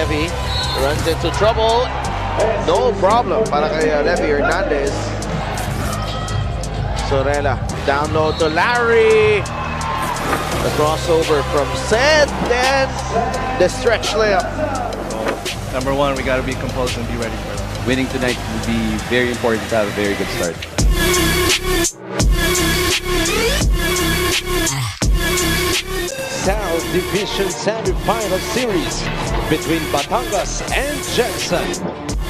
Levy runs into trouble. No problem para kay Levy Hernandez. Sorella down low to Larry. The crossover from Seth, then the stretch layup. Number one, we got to be composed and be ready for it. Winning tonight would be very important to have a very good start. South Division Semifinal Series between Batangas and Gensan.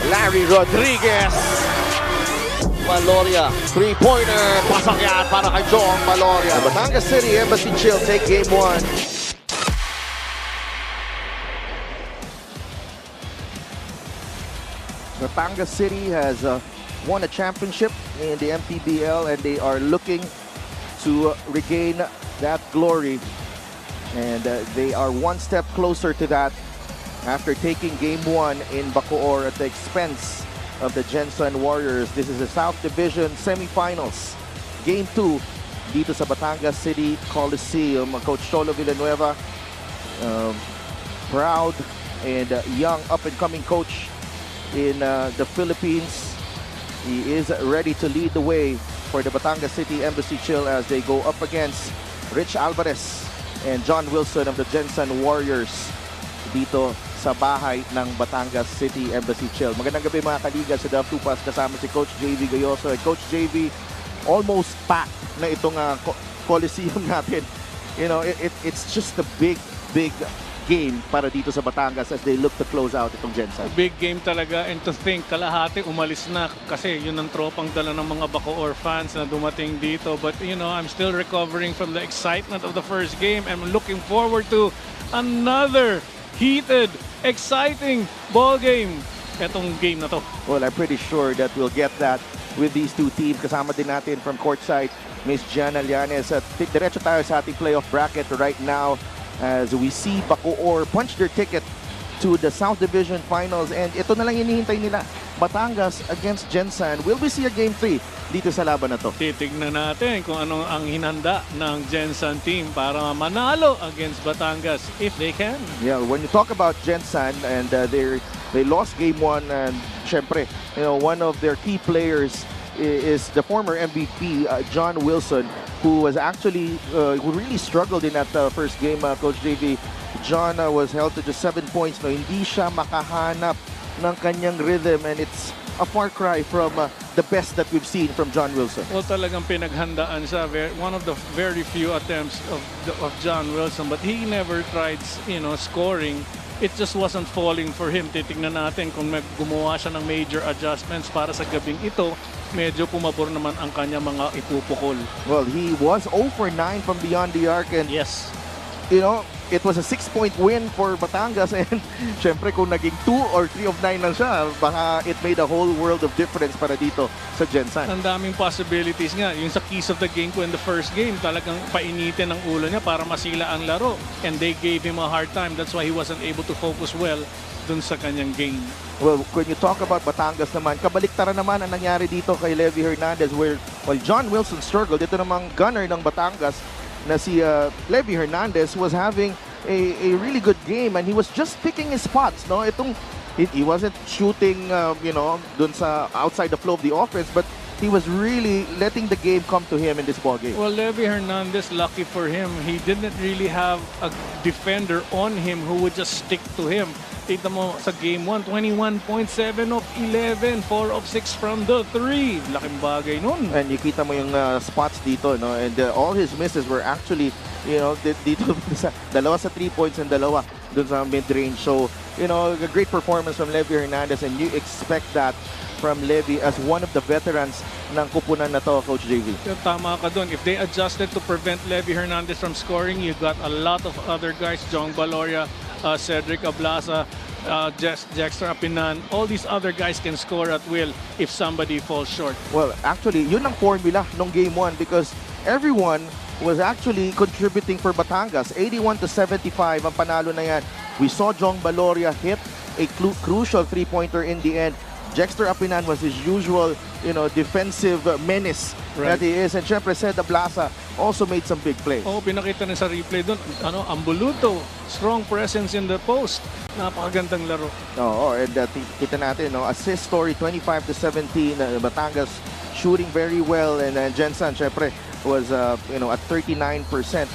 Larry Rodriguez. Valoria, three-pointer. Pasok yan para kay Jong Valoria. Batangas City, Embassy Chill take game 1. Batangas City has won a championship in the Mpbl and they are looking to regain that glory. And they are one step closer to that after taking game 1 in Bacoor at the expense of the Gensan Warriors. This is the South Division Semifinals. Game 2 dito sa Batangas City Coliseum. Coach Cholo Villanueva, proud and young up-and-coming coach in the Philippines. He is ready to lead the way for the Batangas City Embassy Chill as they go up against Rich Alvarez and John Wilson of the Gensan Warriors dito sa bahay ng Batangas City Embassy Chill. Magandang gabi mga kaliga sa Dove Tupas, kasama si Coach JV Gayoso. And Coach JV, almost packed na itong Coliseum natin. You know, it's just a big game para dito sa Batangas as they look to close out itong Gensan. Big game talaga, and to think kalahati umalis na kasi yun ang tropang dala ng mga Bacoor fans na dumating dito. But you know, I'm still recovering from the excitement of the first game and I'm looking forward to another heated, exciting ball game etong game na to. Well, I'm pretty sure that we'll get that with these two teams. Kasama din natin from courtside, Miss Gianna Llanes. Diretso tayo sa ating playoff bracket right now as we see Bacoor punch their ticket to the South Division Finals. And ito na lang hinihintay nila, Batangas against Gensan. Will we see a Game 3 dito sa laban na to? Titignan natin kung ano ang hinanda ng Gensan team para manalo against Batangas if they can. Yeah, when you talk about Gensan and they lost game 1, and syempre, you know, one of their key players is the former MVP John Wilson, who was actually who really struggled in that first game. Coach JV, John was held to just 7 points. No, hindi siya makahanap ng kanyang rhythm, and it's a far cry from the best that we've seen from John Wilson. Well, talagang pinaghandaan siya. One of the very few attempts of John Wilson, but he never tried, you know, scoring. It just wasn't falling for him. Titignan natin kung gumawa siya ng major adjustments para sa gabing ito. Medyo pumabor naman ang kanya mga ipupukol. Well, he was 0 for 9 from beyond the arc, and yes, you know, it was a 6-point win for Batangas, and syempre kung naging 2 or 3 of 9 lang siya, baka it made a whole world of difference para dito sa Gensan. Ang daming possibilities nga. Yung sa keys of the game ko in the first game, talagang painitin ang ulo niya para masila ang laro. And they gave him a hard time. That's why he wasn't able to focus well dun sa kanyang game. Well, when you talk about Batangas naman, kabaliktaran naman ang nangyari dito kay Levy Hernandez, where while John Wilson struggled, ito namang gunner ng Batangas na si Levy Hernandez was having a really good game, and he was just picking his spots. No, he wasn't shooting, you know, dun sa outside the flow of the offense, but he was really letting the game come to him in this ball game. Well, Levy Hernandez, lucky for him, he didn't really have a defender on him who would just stick to him. Tignan mo sa game 1, 21.7 of 11, 4 of 6 from the 3. Laking bagay nun. And nakita mo yung spots dito, no? And all his misses were actually, you know, dito sa dalawa sa 3 points and dalawa dun sa mid-range. So, you know, a great performance from Levy Hernandez, and you expect that from Levy as one of the veterans ng kupunan na to, Coach JV. Tama ka dun. If they adjusted to prevent Levy Hernandez from scoring, you got a lot of other guys, Jong Valoria, Cedric Ablasa, Jexter Apinan, all these other guys can score at will if somebody falls short. Well, actually, yun ang formula nung game 1 because everyone was actually contributing for Batangas. 81-75 ang panalo na yan. We saw Jong Valoria hit a crucial three-pointer in the end. Jexter Apinan was his usual, defensive menace that he is. And syempre, Seda Blasa also made some big plays. Oh, pinakita na sa replay doon. Ambuluto, strong presence in the post. Napakagandang laro. And kita natin, assist story 25-17. Batangas shooting very well, and Gensan, syempre, was at 39%,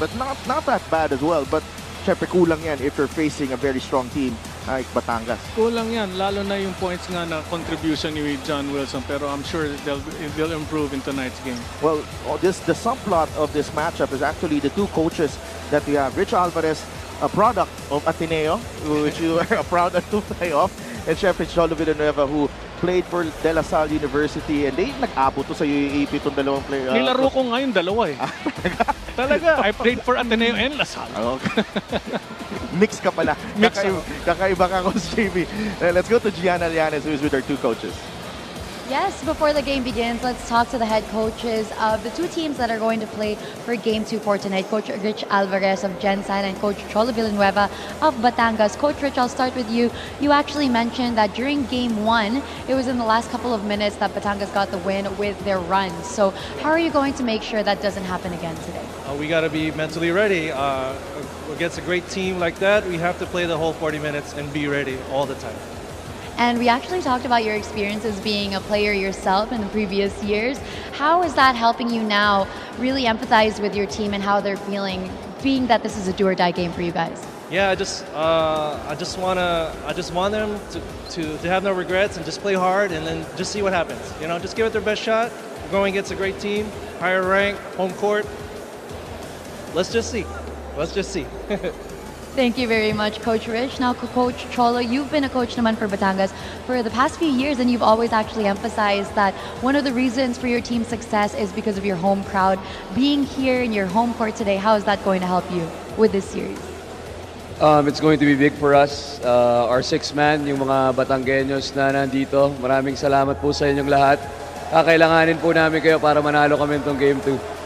but not that bad as well. But syempre, kulang yan if you're facing a very strong team like Batangas. Kulang yan, lalo na yung points nga na contribution ni John Wilson, pero I'm sure they'll improve in tonight's game. Well, the subplot of this matchup is actually the two coaches that we have. Rich Alvarez, a product of Ateneo, which you are a proud alumni of, and syempre Cholo Villanueva, who played for De La Salle University, and they nag-abot to sa UAAP itong dalawang player. Nilaro ko ngayon dalawa eh. Talaga, I played for Ateneo and La Salle. Okay. Mix ka pala. Mix Kakaiba ka, Coach JB. Let's go to Gianna Llanes, who is with our two coaches. Yes, before the game begins, let's talk to the head coaches of the two teams that are going to play for Game 2 for tonight. Coach Rich Alvarez of Gensan and Coach Cholo Villanueva of Batangas. Coach Rich, I'll start with you. You actually mentioned that during Game 1, it was in the last couple of minutes that Batangas got the win with their runs. So how are you going to make sure that doesn't happen again today? We got to be mentally ready. Against a great team like that, we have to play the whole 40 minutes and be ready all the time. And we actually talked about your experiences being a player yourself in the previous years. How is that helping you now really empathize with your team and how they're feeling, being that this is a do-or-die game for you guys? Yeah, I just want them to have no regrets and just play hard and then just see what happens. Just give it their best shot. We're going against a great team, higher rank, home court. Let's just see. Thank you very much, Coach Rich. Now, Coach Cholo, you've been a coach naman for Batangas for the past few years, and you've always actually emphasized that one of the reasons for your team's success is because of your home crowd. Being here in your home court today, how is that going to help you with this series? It's going to be big for us. Our six-man, yung mga Batanggenyos na nandito. Maraming salamat po sa inyong lahat. Kakailanganin po namin kayo para manalo kami itong Game 2.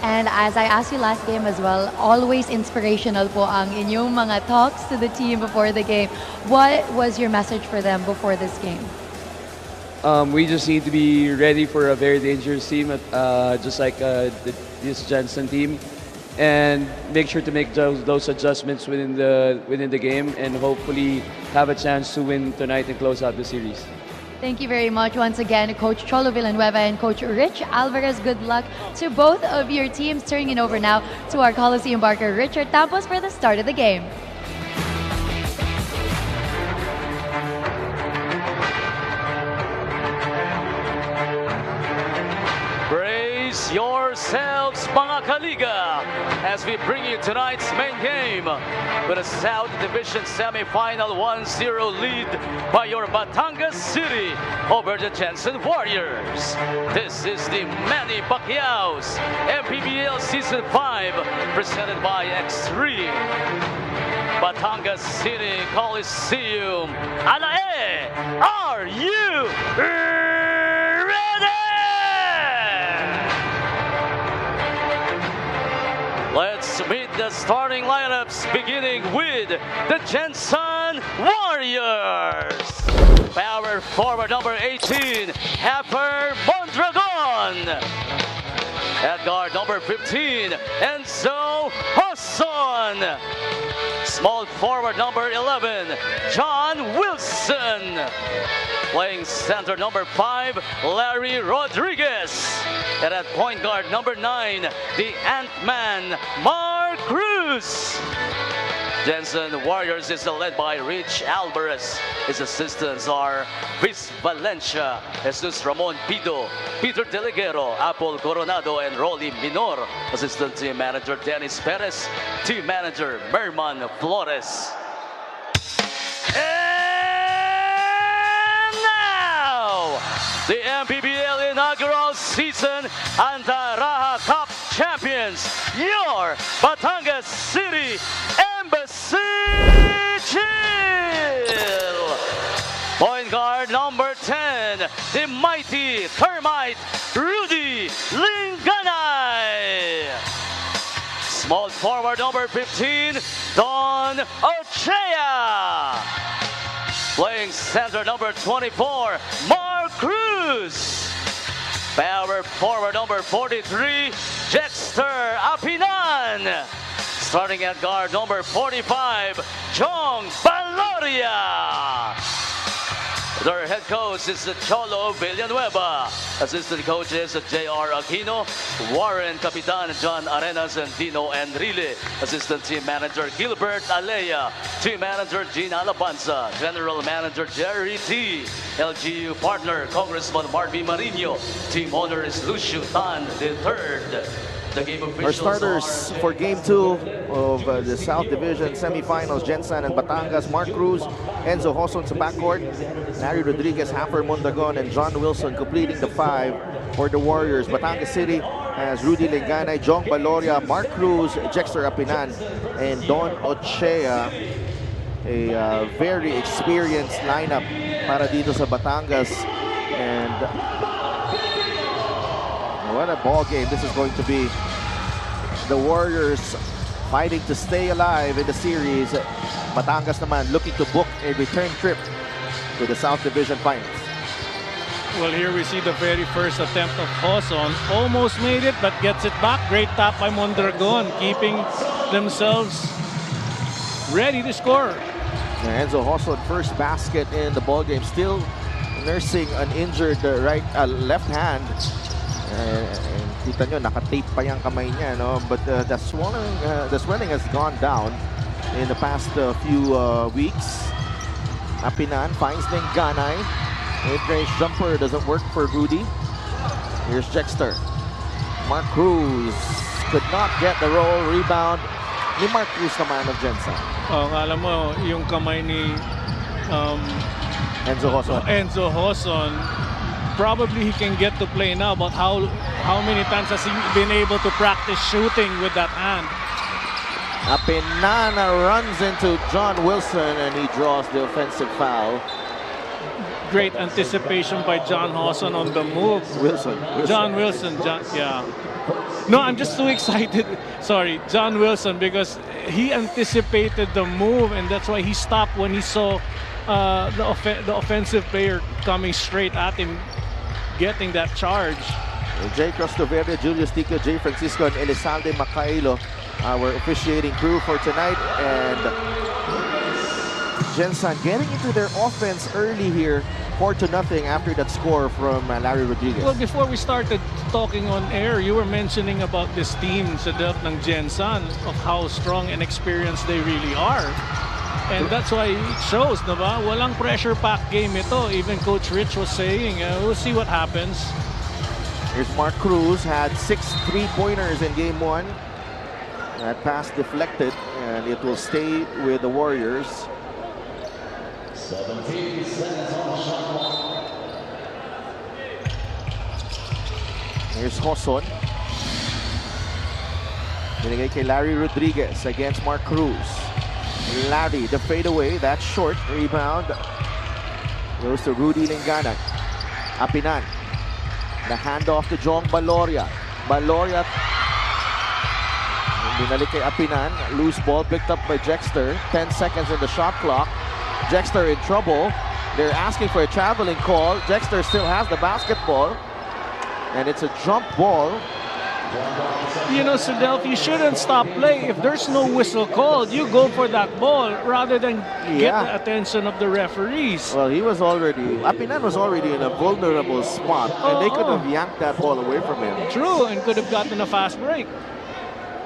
And as I asked you last game as well, always inspirational po ang inyong mga talks to the team before the game. What was your message for them before this game? We just need to be ready for a very dangerous team, just like this Gensan team, and make sure to make those adjustments within the game, and hopefully have a chance to win tonight and close out the series. Thank you very much once again, Coach Cholo Villanueva and Coach Rich Alvarez. Good luck to both of your teams. Turning it over now to our Coliseum Barker, Richard Tampos, for the start of the game. Brace yourselves, mga kaliga, as we bring you tonight's main game with a South Division semifinal 1-0 lead by your Batangas City over the Gensan Warriors. This is the Manny Pacquiao's Mpbl Season 5 presented by X3. Batangas City Coliseum. Alae, are you ready? Let's meet the starting lineups, beginning with the Gensan Warriors. Power forward number 18, Heifer Mondragon. At guard number 15, Enzo Hassan. Small forward number 11, John Wilson. Playing center number 5, Larry Rodriguez. And at point guard number 9, the Ant-Man, Mark Cruz. Gensan Warriors is led by Rich Alvarez. His assistants are Viz Valencia, Jesus Ramon Pido, Peter Delegero, Apple Coronado, and Rolly Minor. Assistant team manager Dennis Perez, team manager Merman Flores. And now, the Mpbl inaugural season Antaraha Cup champions, your Batangas City Embassy Chill. Point guard number 10, the mighty Termite Rudy Linganay. Small forward number 15, Don Ochea. Playing center number 24, Mark Cruz. Power forward number 43, Jexter Apinan. Starting at guard number 45, Jong Valoria. Their head coach is Cholo Villanueva. Assistant coaches J.R. Aquino, Warren Capitan, John Arenas, and Dino Enrile. Assistant team manager Gilbert Alea. Team manager Gina Alabanza. General manager Jerry T. LGU partner Congressman Marvin Marino. Team owner is Lucio Tan III. The game Our starters for Game 2 of the South Division semifinals, Gensan and Batangas, Mark Cruz, Enzo Hoson sa backcourt, Larry Rodriguez, Hafer Mondragon, and John Wilson completing the 5 for the Warriors. Batangas City has Rudy Lenganay, Jong Baloria, Mark Cruz, Jexter Apinan, and Don Ochea. A very experienced lineup para dito sa Batangas. And what a ball game this is going to be. The Warriors fighting to stay alive in the series. Batangas naman looking to book a return trip to the South Division Finals. Well, here we see the very first attempt of Hoson. Almost made it, but gets it back. Great tap by Mondragon, keeping themselves ready to score. Enzo Hoson, first basket in the ball game, still nursing an injured left hand. Kita nyo, naka-tape pa yung kamay niya, no? But the swelling has gone down in the past few weeks. Apinan finds Lenganay. Mid-range jumper doesn't work for Rudy. Here's Jexter. Mark Cruz could not get the roll. Rebound ni Mark Cruz naman of Gensan. Oh, alam mo, yung kamay ni Enzo Hoson. Probably he can get to play now, but how many times has he been able to practice shooting with that hand? Apinan runs into John Wilson and he draws the offensive foul. Great anticipation by John Hoson on the move. John Wilson, yeah. No, I'm just too excited. Sorry, John Wilson, because he anticipated the move and that's why he stopped when he saw the offensive player coming straight at him, getting that charge. Jay Crostoverde, Julius Tico, Jay Francisco, and Elizalde Macailo, our officiating crew for tonight. And Gensan getting into their offense early here, 4-0 after that score from Larry Rodriguez. Well, before we started talking on air, you were mentioning about this team sa depth ng Gensan, of how strong and experienced they really are. And that's why it shows, diba? Walang pressure-packed game ito. Even Coach Rich was saying, we'll see what happens. Here's Mark Cruz, had 6 3-pointers in Game 1. That pass deflected, and it will stay with the Warriors. 17 seconds on the shot clock. Here's Hoson. Binigay kay Larry Rodriguez against Mark Cruz. Larry, the fadeaway, that's short. Rebound goes to Rudy Lenganay. Apinan. The handoff to Jong Baloria. Baloria. Binalik kay Apinan. Loose ball picked up by Jexter. 10 seconds in the shot clock. Jexter in trouble. They're asking for a traveling call. Jexter still has the basketball. And it's a jump ball. You know, Sedelf, you shouldn't stop play. If there's no whistle called, you go for that ball rather than get the attention of the referees. Well, Apinan was already in a vulnerable spot, and they could have yanked that ball away from him. True, and could have gotten a fast break.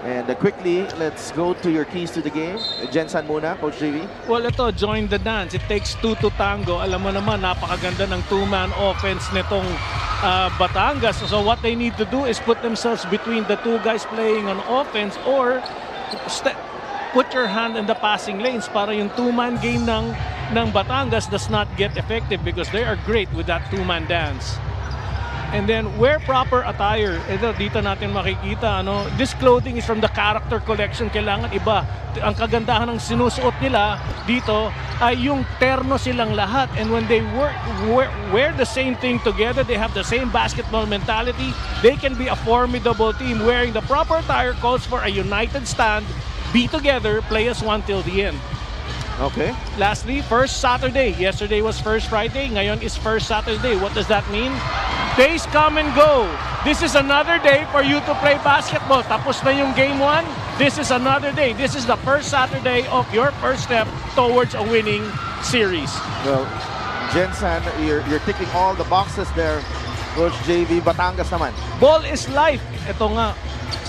And quickly, let's go to your keys to the game. Gensan muna, Coach JV. Well, ito, join the dance. It takes 2 to tango. Alam mo naman, napakaganda ng two-man offense nitong Batangas. So what they need to do is put themselves between the two guys playing on offense or put your hand in the passing lanes para yung two-man game ng Batangas does not get effective because they are great with that two-man dance. And then wear proper attire. Ito, dito natin makikita, this clothing is from the character collection. Kailangan iba. Ang kagandahan ng sinusuot nila dito ay yung terno silang lahat. And when they wear the same thing together, they have the same basketball mentality. They can be a formidable team. Wearing the proper attire calls for a united stand, be together, play as one till the end. Okay. Lastly, first Saturday. Yesterday was first Friday. Ngayon is first Saturday. What does that mean? Days come and go. This is another day for you to play basketball. Tapos na yung game 1. This is another day. This is the first Saturday of your first step towards a winning series. Well, Gensan, you're ticking all the boxes there. Coach JV, Batangas naman. Ball is life. Ito nga,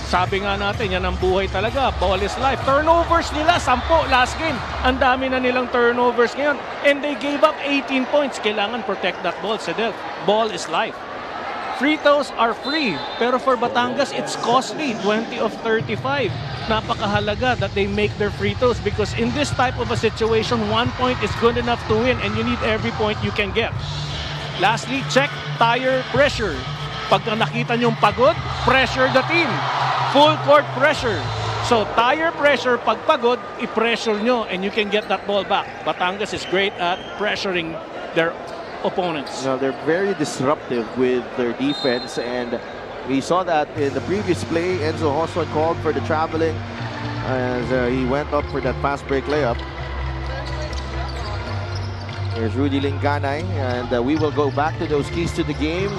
sabi nga natin, yan ang buhay talaga. Ball is life. Turnovers nila, 10 last game. Ang dami na nilang turnovers ngayon. And they gave up 18 points. Kailangan protect that ball, Sedel. Ball is life. Free throws are free. Pero for Batangas, it's costly. 20 of 35. Napakahalaga that they make their free throws because in this type of a situation, 1 point is good enough to win and you need every point you can get. Lastly, check tire pressure. Pag nakita nyong pagod, pressure the team. Full court pressure. So tire pressure, pag pagod, i-pressure nyo and you can get that ball back. Batangas is great at pressuring their opponents. No, they're very disruptive with their defense, and we saw that in the previous play. Enzo Hosso called for the traveling as he went up for that fast break layup. There's Rudy Linganay, and we will go back to those keys to the game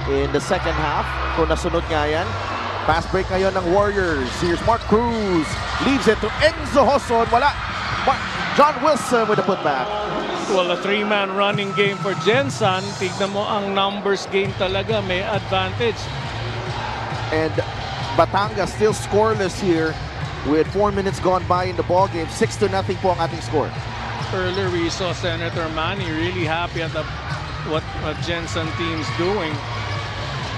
in the second half. Kung nasunod nga yan. Fast break ngayon ng Warriors. Here's Mark Cruz. Leaves it to Enzo Hosso. Wala. John Wilson with the putback. Well, a 3-man running game for Gensan. Tignan mo ang numbers game talaga. May advantage. And Batangas still scoreless here with 4 minutes gone by in the ball game. 6-0 po ang ating score. Earlier we saw Senator Manny really happy at what Gensan team's doing.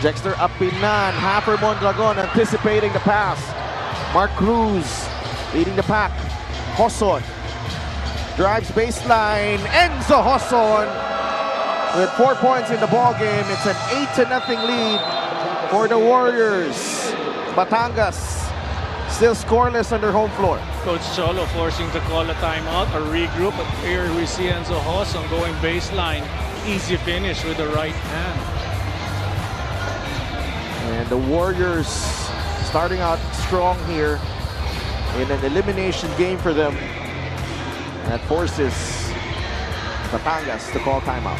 Dexter Apinan, Hafer Mondragon anticipating the pass. Mark Cruz leading the pack. Hoson drives baseline. Enzo Hoson with 4 points in the ball game. It's an 8-0 lead for the Warriors. Batangas still scoreless on their home floor. Coach Cholo forcing to call a timeout or regroup. But here we see Enzo Hoson going baseline. Easy finish with the right hand. And the Warriors starting out strong here in an elimination game for them. That forces Batangas to call timeout.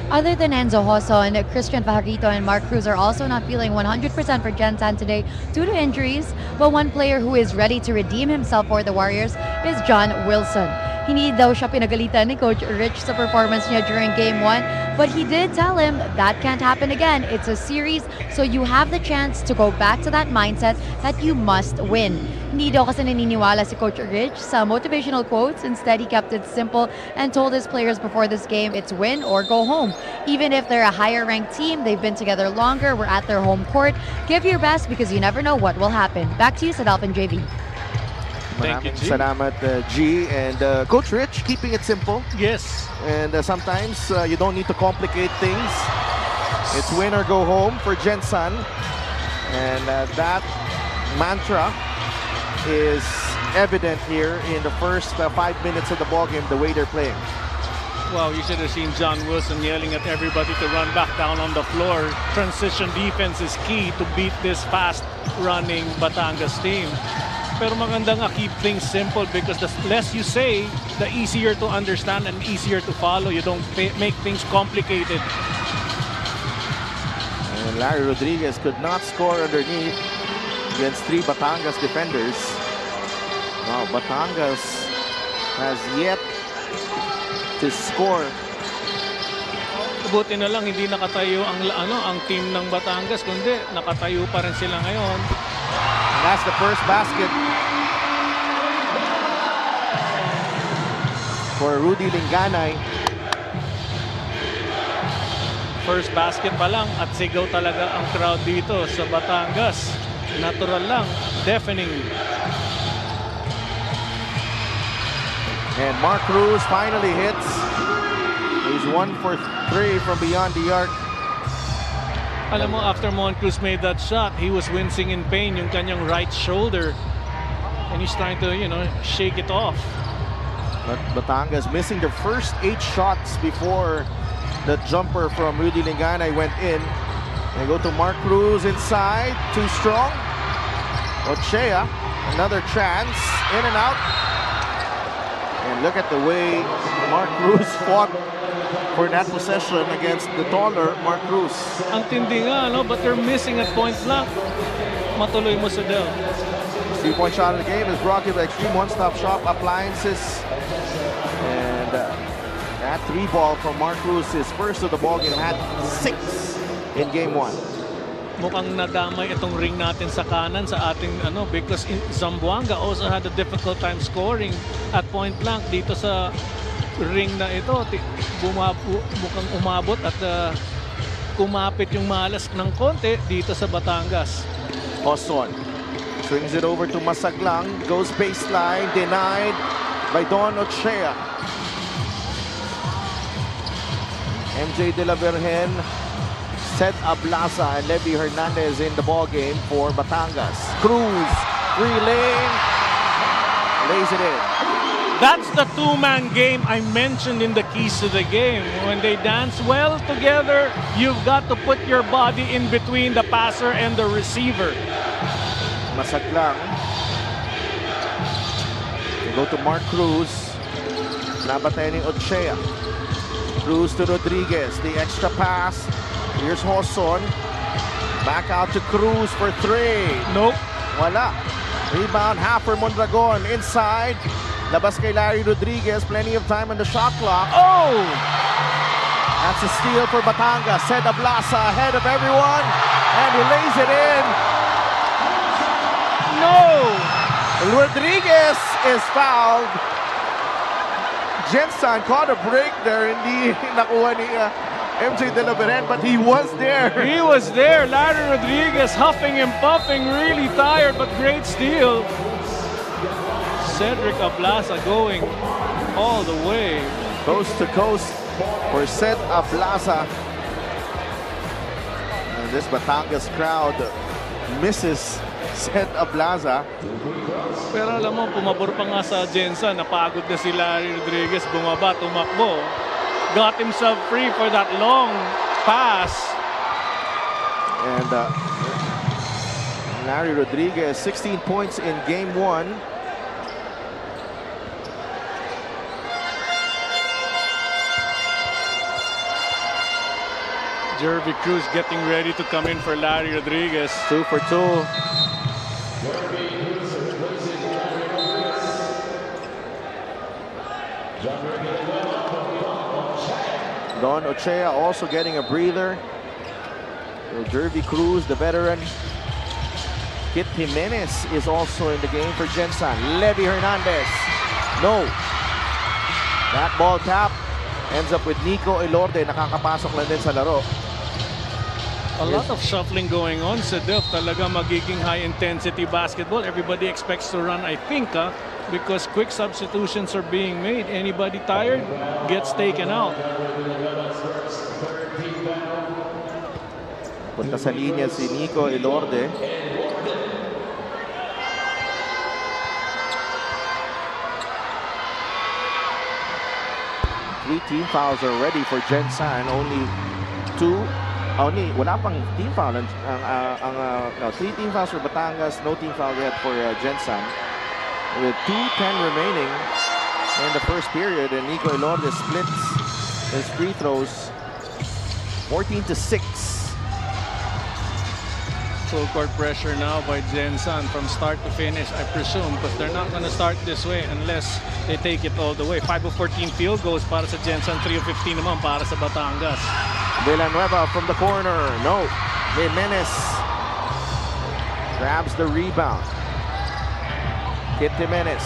Other than Enzo Hoson, Christian Fajarito and Mark Cruz are also not feeling 100% for Gensan today due to injuries. But one player who is ready to redeem himself for the Warriors is John Wilson. Hindi daw siya pinagalitan ni Coach Rich sa performance niya during Game 1, but he did tell him that can't happen again. It's a series, so you have the chance to go back to that mindset that you must win. Hindi daw kasi naniniwala si Coach Rich sa motivational quotes. Instead, he kept it simple and told his players before this game, it's win or go home. Even if they're a higher-ranked team, they've been together longer, we're at their home court. Give your best because you never know what will happen. Back to you, Sadalf and JV. Thank you, G. Salamat, G. And Coach Rich keeping it simple. Yes. And sometimes you don't need to complicate things. It's win or go home for Gensan. And that mantra is evident here in the first 5 minutes of the ballgame, the way they're playing. Wow, you should have seen John Wilson yelling at everybody to run back down on the floor. Transition defense is key to beat this fast-running Batangas team. Pero maganda nga, keep things simple because the less you say, the easier to understand and easier to follow. You don't make things complicated. And Larry Rodriguez could not score underneath against 3 Batangas defenders. Wow, Batangas has yet to score. Buti na lang hindi nakatayo ang team ng Batangas, kundi nakatayo pa rin sila ngayon. And that's the first basket for Rudy Linganay. First basket pa lang at sigaw talaga ang crowd dito sa Batangas. Natural lang, deafening. And Mark Cruz finally hits. He's 1 for 3 from beyond the arc. Alam mo, after Mon Cruz made that shot, he was wincing in pain yung kanyang right shoulder. And he's trying to, shake it off. But Batangas missing the first 8 shots before the jumper from Rudy Linganay went in. They go to Mark Cruz inside, too strong. Ochea, another chance, in and out. And look at the way Mark Cruz fought for that possession against the taller Mark Cruz. Ang tindi nga, but they're missing at point blank. Matuloy mo sa Del. 3-point shot of the game is brought to you by Extreme One-Stop Shop Appliances. And that 3-ball from Mark Cruz, his first of the ballgame, had 6 in game 1. Mukhang nadamay itong ring natin sa kanan sa ating because Zamboanga also had a difficult time scoring at point blank dito sa ring na ito. Mukhang umabot at kumapit yung malas ng konti dito sa Batangas. Hoson swings it over to Masaglang, goes baseline, denied by Don Ochea. MJ De La Virgen, Sed Ablasa, and Levy Hernandez in the ball game for Batangas. Cruz, free lane, lays it in. That's the two-man game I mentioned in the keys to the game. When they dance well together, you've got to put your body in between the passer and the receiver. Masaglang. They go to Mark Cruz. Nabatayan ni Ochea. Cruz to Rodriguez. The extra pass. Here's Hoson. Back out to Cruz for 3. Nope. Wala. Rebound, Haffer Mondragon inside. Labas kay Larry Rodriguez. Plenty of time on the shot clock. Oh! That's a steal for Batangas. Seda Blasa ahead of everyone. And he lays it in. No! Rodriguez is fouled. Gensan caught a break there. Hindi nakuha ni MJ De La Virgen, but he was there. He was there. Larry Rodriguez huffing and puffing, really tired, but great steal. Cedric Ablasa going all the way. Coast to coast for Sed Ablasa. And this Batangas crowd misses Sed Ablasa. Pero alam mo, pumabor pa nga sa Gensan. Napagod na si Larry Rodriguez. Bumaba, tumakbo. Got himself free for that long pass. And Larry Rodriguez, 16 points in game 1. Jervy Cruz getting ready to come in for Larry Rodriguez. 2 for 2. Don Ochea also getting a breather. So Jervy Cruz, the veteran. Kit Jimenez is also in the game for Gensan. Levy Hernandez. No. That ball tap ends up with Nico Elorde. Nakakapasok lang din sa laro. A lot of shuffling going on sa Delf. Talaga magiging high-intensity basketball. Everybody expects to run, I think, because quick substitutions are being made. Anybody tired gets taken out. Punta sa linya si Nico Elorde. Three team fouls are ready for Gensan. Only 2. Wala pang team foul. No, 3 team fouls for Batangas, no team foul yet for Gensan. With 2:10 remaining in the first period, and Nico Elorde splits his free throws 14-6. Full court pressure now by Gensan from start to finish, I presume, because they're not going to start this way unless they take it all the way. 5 of 14 field goals para sa Gensan, 3 of 15 naman para sa Batangas. Villanueva from the corner. No. Jimenez grabs the rebound. Kit Jimenez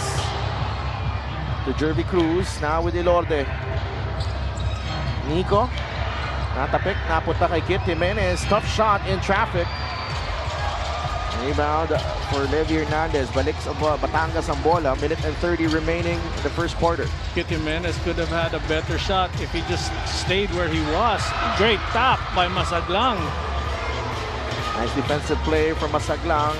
to Jervy Cruz. Now with Elorde. Nico. Natapik. Napunta kay Kit Jimenez. Tough shot in traffic. Rebound for Levi Hernandez. Balik sa Batangas ang bola. Minute and 30 remaining in the first quarter. Kit Jimenez could have had a better shot if he just stayed where he was. Great tap by Masaglang. Nice defensive play from Masaglang.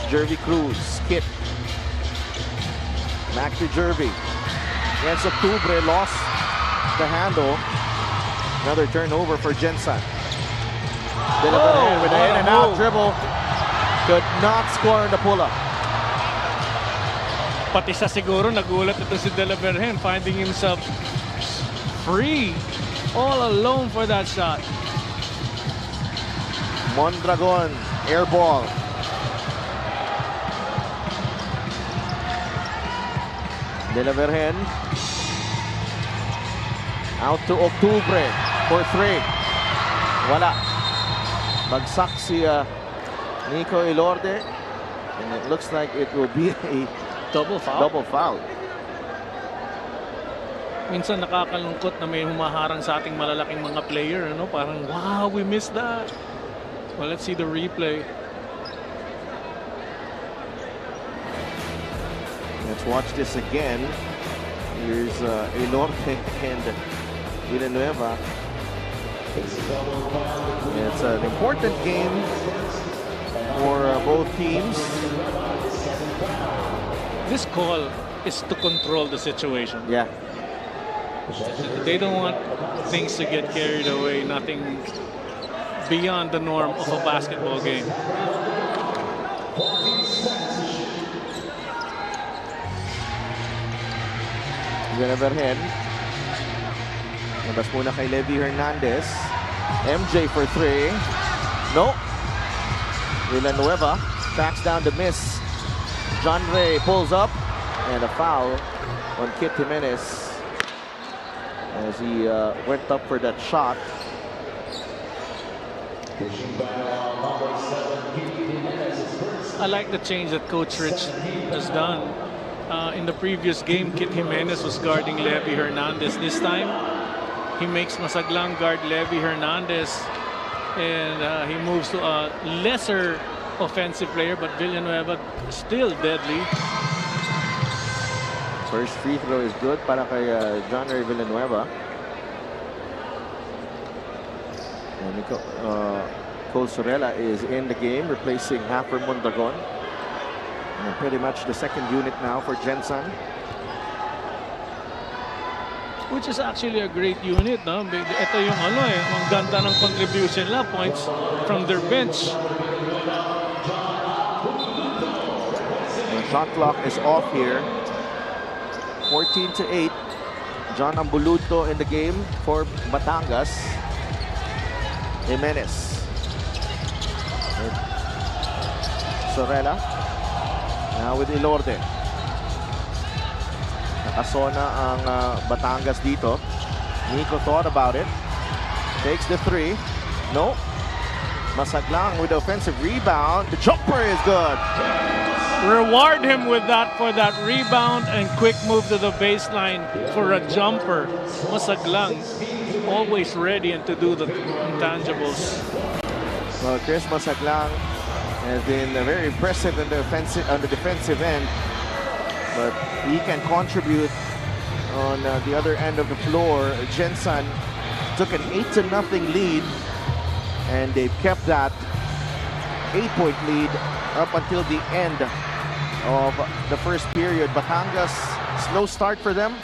Jervy Cruz. Kit. Back to Jervy. Against Octubre. Lost the handle. Another turnover for Gensan. With an in-and-out dribble. Could not score on the pull-up. Pati siya siguro nagulat ito si De La Vergen, finding himself free all alone for that shot. Mondragon, air ball. De La Vergen. Out to Octubre for 3. Wala. Bagsak si Nico Elorde. And it looks like it will be a Double foul. double foul. Minsan nakakalungkot na may humaharang sa ating malalaking mga player. Ano? Parang, wow, we missed that. Well, let's see the replay. Let's watch this again. Here's Elorde and Villanueva. It's an important game for both teams. This call is to control the situation. Yeah. They don't want things to get carried away, nothing beyond the norm of a basketball game. Verhen. Nabas muna kay Levi Hernandez. MJ for 3. No. Villanueva backs down to miss. John Ray pulls up. And a foul on Kit Jimenez as he went up for that shot. I like the change that Coach Rich has done. In the previous game, Kit Jimenez was guarding Levi Hernandez. This time, he makes Masaglang guard Levi Hernandez, and he moves to a lesser offensive player, but Villanueva still deadly. First free throw is good para kay John Ray Villanueva. And Cole Sorella is in the game, replacing Hafer Mondragon. And pretty much the second unit now for Gensan. Which is actually a great unit, no? Ito yung ang ganda ng contribution nila, points from their bench. The shot clock is off here. 14-8. John Ambuluto in the game for Batangas. Jimenez. Sorella. Now with Elorde. Nakasona ang Batangas dito. Nico thought about it. Takes the 3. No. Masaglang with the offensive rebound. The jumper is good. Reward him with that for that rebound and quick move to the baseline for a jumper. Masaglang, always ready and to do the intangibles. Well, Chris Masaglang has been very impressive on the defensive end, but he can contribute on the other end of the floor. Gensan took an 8-0 lead, and they've kept that 8-point lead up until the end of the first period. Batangas, slow start for them,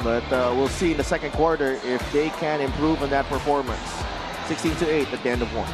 but we'll see in the second quarter if they can improve on that performance. 16-8 at the end of one.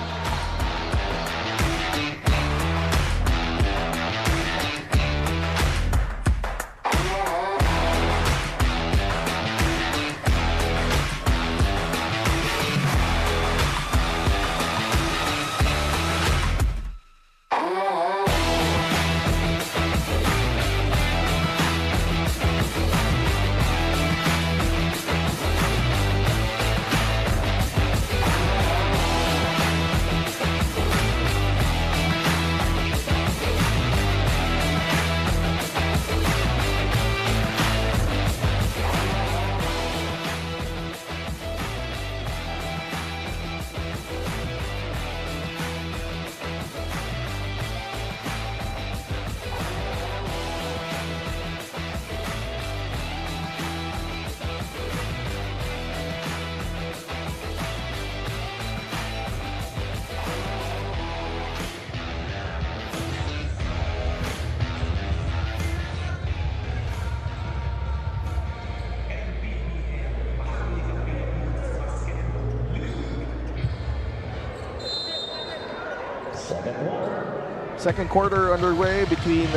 Second quarter underway between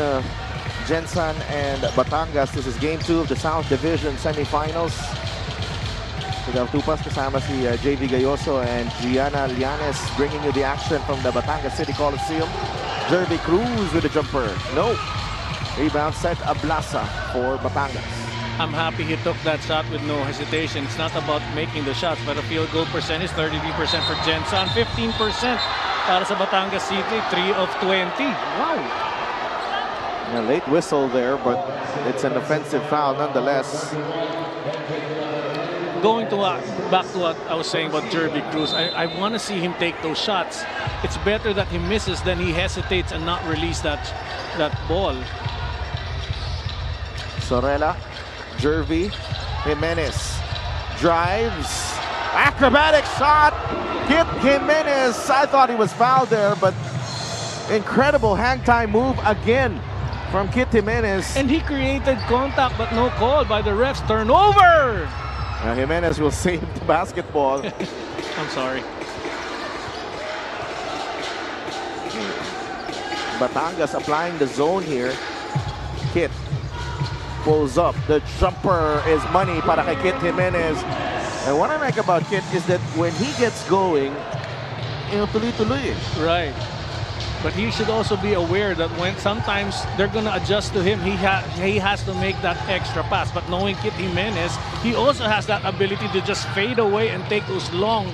Gensan and Batangas. This is game 2 of the South Division semifinals. Sigaw Tupas kasama si JV Gayoso and Gianna Llanes bringing you the action from the Batangas City Coliseum. Jervy Cruz with a jumper. No. Rebound set Ablasa for Batangas. I'm happy he took that shot with no hesitation. It's not about making the shots, but a field goal percentage, 33% for Gensan, 15% para sa Batangas City, 3 of 20. Wow! A late whistle there, but it's an offensive foul nonetheless. Going to back to what I was saying about Jervy Cruz, I want to see him take those shots. It's better that he misses than he hesitates and not release that ball. Sorella, Jervy, Jimenez drives, acrobatic shot, Kit Jimenez. I thought he was fouled there, but incredible hang time move again from Kit Jimenez. And he created contact but no call by the refs. Turnover! Now Jimenez will save the basketball. I'm sorry. Batangas applying the zone here. Kit pulls up. The jumper is money para kay Kit Jimenez. And what I like about Kit is that when he gets going, tuloy-tuloy. Right. But he should also be aware that when sometimes they're going to adjust to him, he has to make that extra pass. But knowing Kit Jimenez, he also has that ability to just fade away and take those long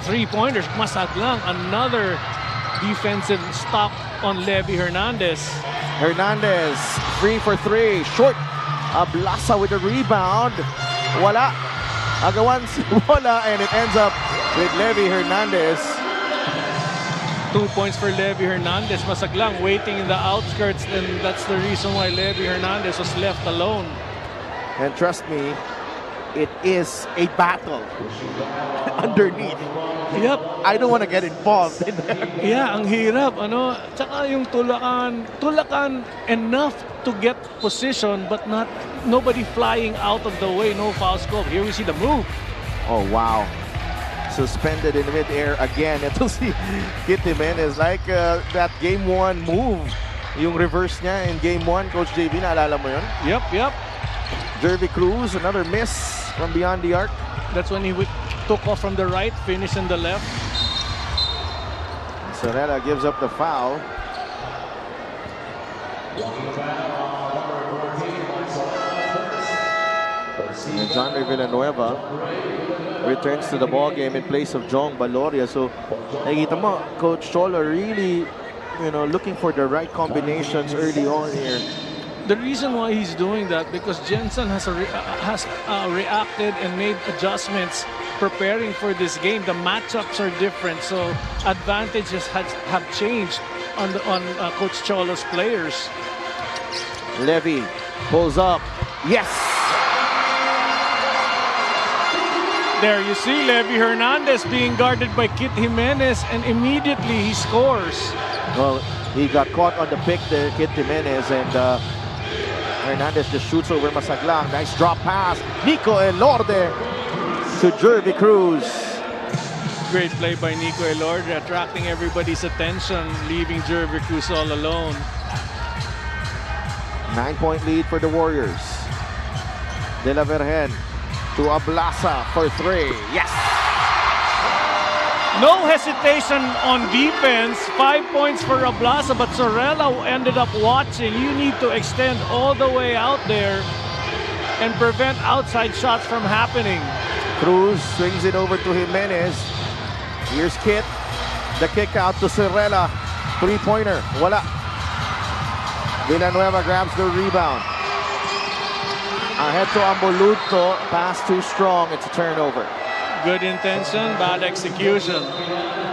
three-pointers. Masaglang, another defensive stop on Levy Hernandez. Hernandez, 3 for 3. Short. Ablasa with a rebound. Wala. Agawan si Bola, and it ends up with Levy Hernandez. 2 points for Levy Hernandez. Masaglang waiting in the outskirts, and that's the reason why Levy Hernandez was left alone. And trust me, it is a battle underneath. Yep. I don't want to get involved in there. Yeah, ang hirap. Tsaka yung tulakan enough to get position, but nobody flying out of the way. No foul scope. Here we see the move. Oh, wow. Suspended in midair again. Ito si Kit Jimenez, like that game 1 move. Yung reverse niya in game 1, Coach JB, naalala mo yun? Yep. Jervy Cruz, another miss from beyond the arc. That's when he took off from the right, finished in the left. Sorella gives up the foul. And John Villanueva returns to the ball game in place of Jong Baloria. So, nakikita mo, Coach Cholo really, looking for the right combinations early on here. The reason why he's doing that because Gensan has reacted and made adjustments preparing for this game. The matchups are different, so advantages have changed on Coach Cholo's players. Levy pulls up. Yes. There you see Levy Hernandez being guarded by Kit Jimenez, and immediately he scores. Well, he got caught on the pick there, Kit Jimenez, and Hernandez just shoots over Masaglang. Nice drop pass. Nico Elorde to Jervy Cruz. Great play by Nico Elorde, attracting everybody's attention, leaving Jervy Cruz all alone. 9-point lead for the Warriors. De La Virgen to Ablasa for 3. Yes! No hesitation on defense. 5 points for Ablasa, but Sorella ended up watching. You need to extend all the way out there and prevent outside shots from happening. Cruz swings it over to Jimenez. Here's Kit. The kick out to Sorella. 3-pointer. Wala. Villanueva grabs the rebound. Ahead to Amboluto. Pass too strong. It's a turnover. Good intention, bad execution.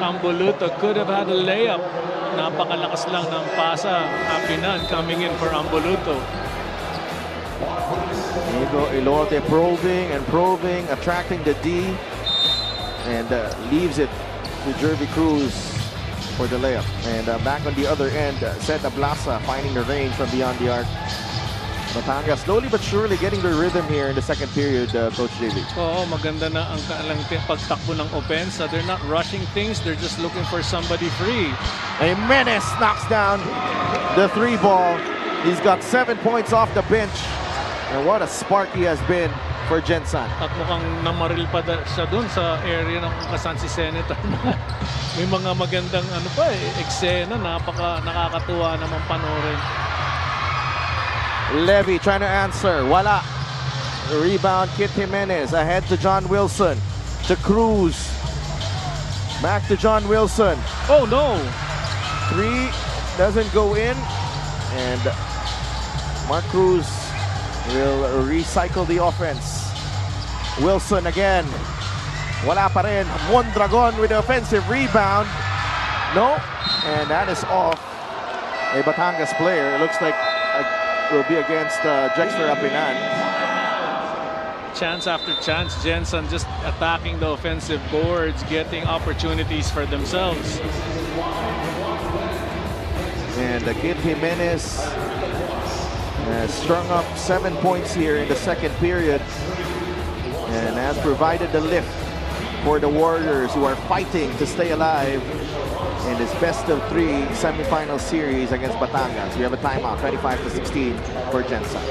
Amboluto could have had a layup. Napakalakas lang ng pasa. Apinan coming in for Amboluto. Nico Elorde probing, attracting the D, and leaves it to Jervy Cruz for the layup. And back on the other end, Seth Ablasa finding the range from beyond the arc. Batangas slowly but surely getting the rhythm here in the second period, Coach JV. Oo, maganda na ang pagtakbo ng offense. They're not rushing things. They're just looking for somebody free. Jimenez knocks down the 3 ball. He's got 7 points off the bench. And what a spark he has been for Gensan. At mukhang namaril pa siya dun sa area ng kasan si Senator. May mga magandang eksena. Nakakatuwa naman panoorin. Levy trying to answer. Wala. Rebound, Kit Jimenez. Ahead to John Wilson. To Cruz. Back to John Wilson. Oh no! 3 doesn't go in. And Mark Cruz will recycle the offense. Wilson again. Wala pa rin. Mondragon with the offensive rebound. No. And that is off a Batangas player. It looks like will be against Jexter Apinan. Chance after chance, Gensan just attacking the offensive boards, getting opportunities for themselves. And Kid Jimenez has strung up 7 points here in the second period and has provided the lift for the Warriors, who are fighting to stay alive in this best-of-3 semifinal series against Batangas. We have a timeout, 25-16 for Gensan.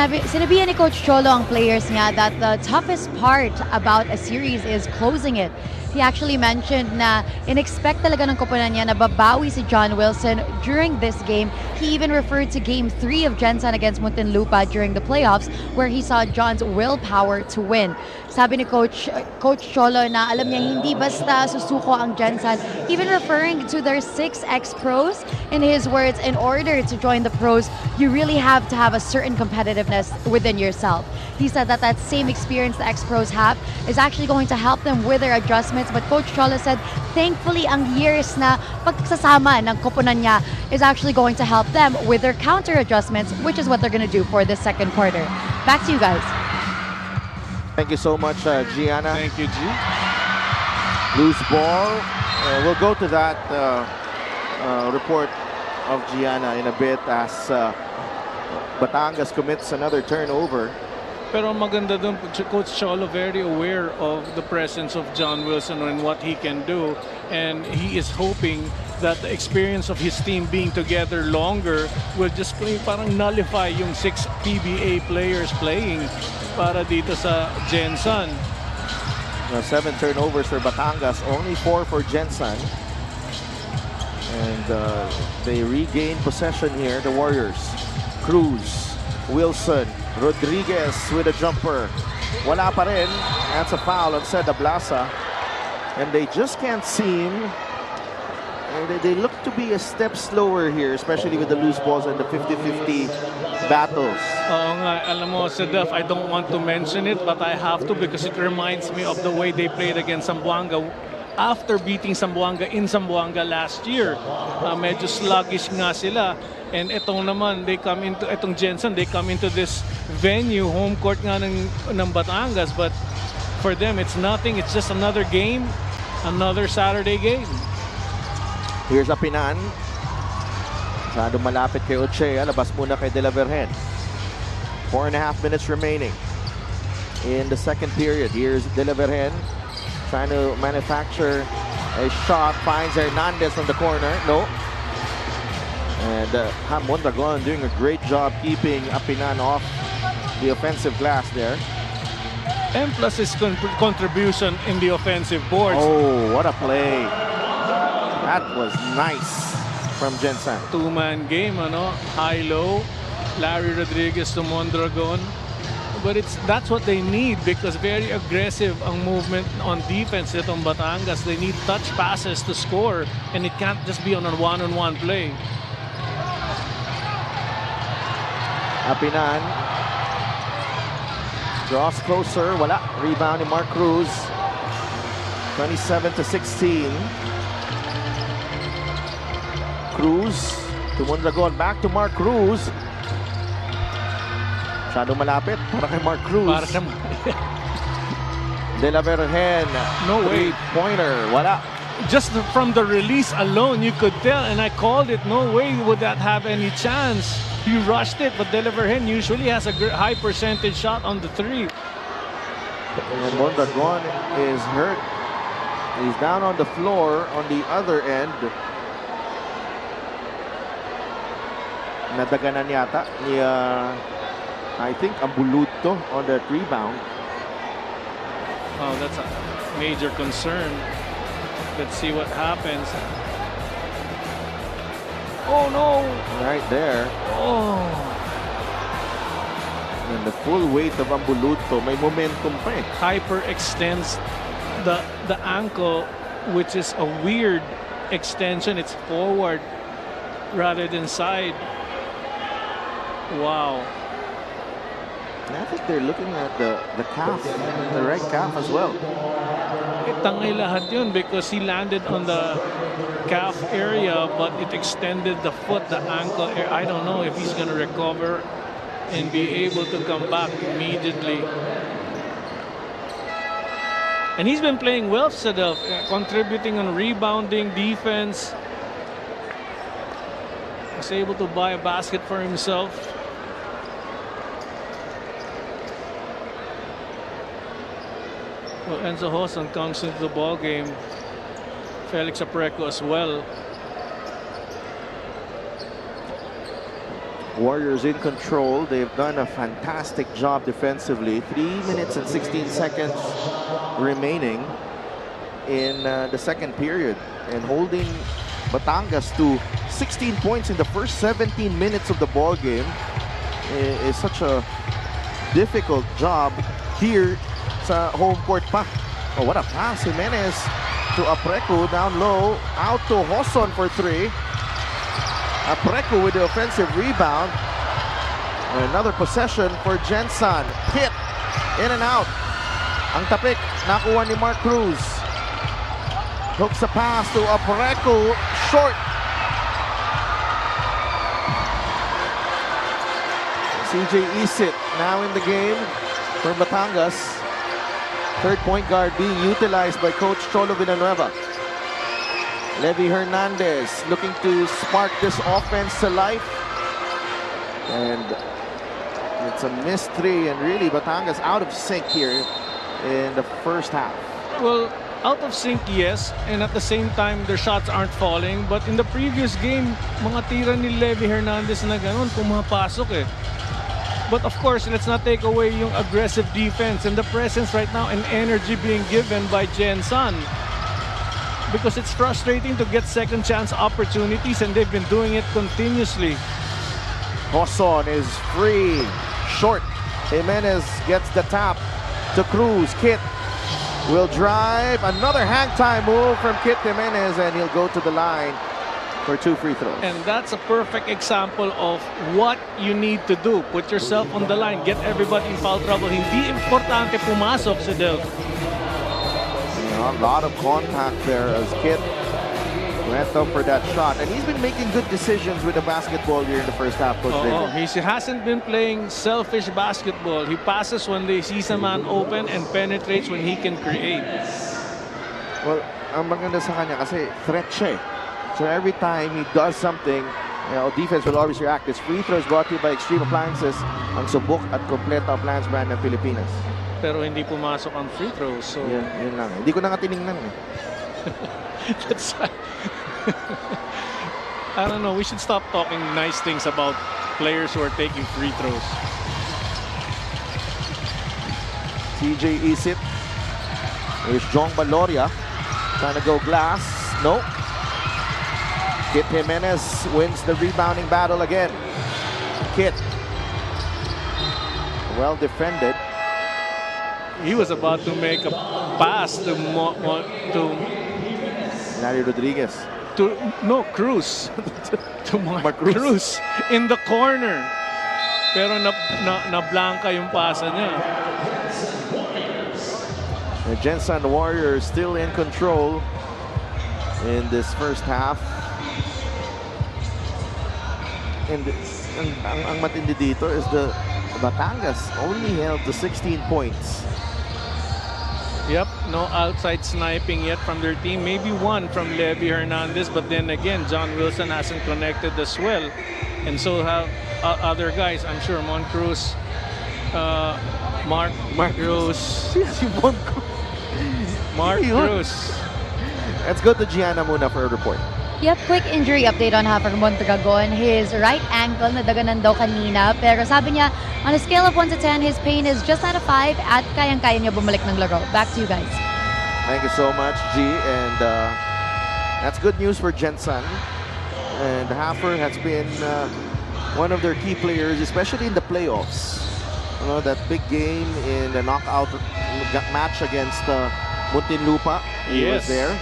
Sinabihan ni Coach Cholo ang players niya that the toughest part about a series is closing it. He actually mentioned na in-expect talaga ng koponan niya na babawi si John Wilson during this game. He even referred to Game 3 of Gensan against Muntinlupa during the playoffs, where he saw John's willpower to win. Sabi ni Coach Cholo na alam niya hindi basta susuko ang Gensan, even referring to their 6 ex-pros. In his words, in order to join the pros, you really have to have a certain competitiveness within yourself. He said that that same experience the ex-pros have is actually going to help them with their adjustments. But Coach Cholo said, thankfully, ang years na pagsasama ng koponan niya is actually going to help them with their counter adjustments, which is what they're going to do for this second quarter. Back to you guys. Thank you so much, Gianna. Thank you, G. Loose ball. We'll go to that report of Gianna in a bit as Batangas commits another turnover. Pero maganda dun, Coach Cholo very aware of the presence of John Wilson and what he can do. And he is hoping that the experience of his team being together longer will just parang nullify yung 6 PBA players playing para dito sa Gensan. 7 turnovers for Batangas, only 4 for Gensan. And they regain possession here, the Warriors. Cruz, Wilson, Rodriguez with a jumper. Wala pa rin. That's a foul on Seda Blasa. And they just can't seem... They look to be a step slower here, especially with the loose balls and the 50-50 battles. Oo nga, alam mo, Sedef, I don't want to mention it, but I have to because it reminds me of the way they played against Zamboanga after beating Zamboanga in Zamboanga last year. Medyo sluggish nga sila. And itong naman, itong Gensan, they come into this venue, home court nga ng Batangas, but for them, it's nothing. It's just another game, another Saturday game. Here's Apinan. Masyado malapit kay Ochea. Labas muna kay De La Virgen. 4.5 minutes remaining in the second period. Here's De La Virgen trying to manufacture a shot. Finds Hernandez from the corner. No. And Mondragon doing a great job keeping Apinan off the offensive glass there. And plus his contribution in the offensive boards. Oh, what a play. That was nice from Gensan. 2-man game, high-low. Larry Rodriguez to Mondragon. But that's what they need because very aggressive ang movement on defense itong Batangas. They need touch passes to score and it can't just be on a one-on-one play. Apinan. Draws closer. Wala. Rebound ni Mark Cruz. 27-16. Cruz. To Mondragon. Back to Mark Cruz. Masyado malapit. Para kay Mark Cruz. Para sa De La Virgen. No way. Three-pointer. Wala. Just from the release alone, you could tell, and I called it. No way would that have any chance. You rushed it, but De La Virgen usually has a high percentage shot on the three. And Mondragon is hurt. He's down on the floor on the other end. Nadaganan yata ni I think Ambuluto on that rebound. Oh, that's a major concern. Let's see what happens. Oh no! Right there. Oh. And the full weight of Ambuluto. May momentum pa eh. Hyperextends the ankle, which is a weird extension. It's forward rather than side. Wow. And I think they're looking at the calf, the right calf as well. Tangay lahat yun because he landed on the calf area, but it extended the foot, the ankle. I don't know if he's going to recover and be able to come back immediately. And he's been playing well, Sadaf, contributing on rebounding, defense. Was able to buy a basket for himself. Well, Enzo Hoson comes into the ball game. Felix Apreco as well. Warriors in control. They've done a fantastic job defensively. 3 minutes and 16 seconds remaining in the second period. And holding Batangas to 16 points in the first 17 minutes of the ball game is such a difficult job here sa home court pa. Oh, what a pass. Jimenez to Apreco down low. Out to Hoson for three. Apreco with the offensive rebound. And another possession for Gensan. Hit. In and out. Ang tapik. Nakuha ni Mark Cruz. Hooks a pass to Apreco. Short. CJ Isit now in the game for Batangas. Third point guard being utilized by Coach Cholo Villanueva. Levy Hernandez looking to spark this offense to life. And it's a missed three, and really Batangas out of sync here in the first half. Well, out of sync, yes, and at the same time, their shots aren't falling. But in the previous game, mga tira ni Levy Hernandez na ganun, pumapasok eh. But of course, let's not take away yung aggressive defense and the presence right now and energy being given by Gensan. Because it's frustrating to get second chance opportunities, and they've been doing it continuously. Hoson is free. Short. Jimenez gets the tap to Cruz. Kit will drive. Another hang time move from Kit Jimenez, and he'll go to the line for 2 free throws. And that's a perfect example of what you need to do. Put yourself on the line. Get everybody in foul trouble. Hindi importante pumasok si Del. A lot of contact there as Kit went up for that shot. And he's been making good decisions with the basketball here in the first half. He hasn't been playing selfish basketball. He passes when they see some man open and penetrates when he can create. Well, ang maganda sa kanya kasi threat siya eh. So every time he does something, defense will always react. This free throw is brought to you by Extreme Appliances, ang subok at kompleto appliance brand ng Pilipinas. Pero hindi pumasok ang free throws. So yun lang. Hindi ko na nga tinignan eh. That's I don't know. We should stop talking nice things about players who are taking free throws. CJ Isit. Here's Jong Baloria. Trying to go glass. No. Kit Jimenez wins the rebounding battle again. Kit. Well defended. He was about to make a pass to Larry Rodriguez. Cruz. to Mark Cruz in the corner. Pero na-blanka yung pasa niya. The Gensan Warriors still in control in this first half. And ang matindi dito is the Batangas only held to 16 points. Yep, no outside sniping yet from their team. Maybe one from Levy Hernandez, but then again, John Wilson hasn't connected as well. And so have other guys. I'm sure Moncruz, Mark Cruz. Mark Cruz. Let's go to Gianna muna for a report. Yep, quick injury update on Hafer Mondragon. His right ankle nadaganan daw kanina. Pero sabi niya, on a scale of 1 to 10, his pain is just out of 5 at kayang-kaya niya bumalik ng laro. Back to you guys. Thank you so much, G. And that's good news for Gensan. And Hafer has been one of their key players, especially in the playoffs. You know, that big game in the knockout match against Muntinlupa. He was there.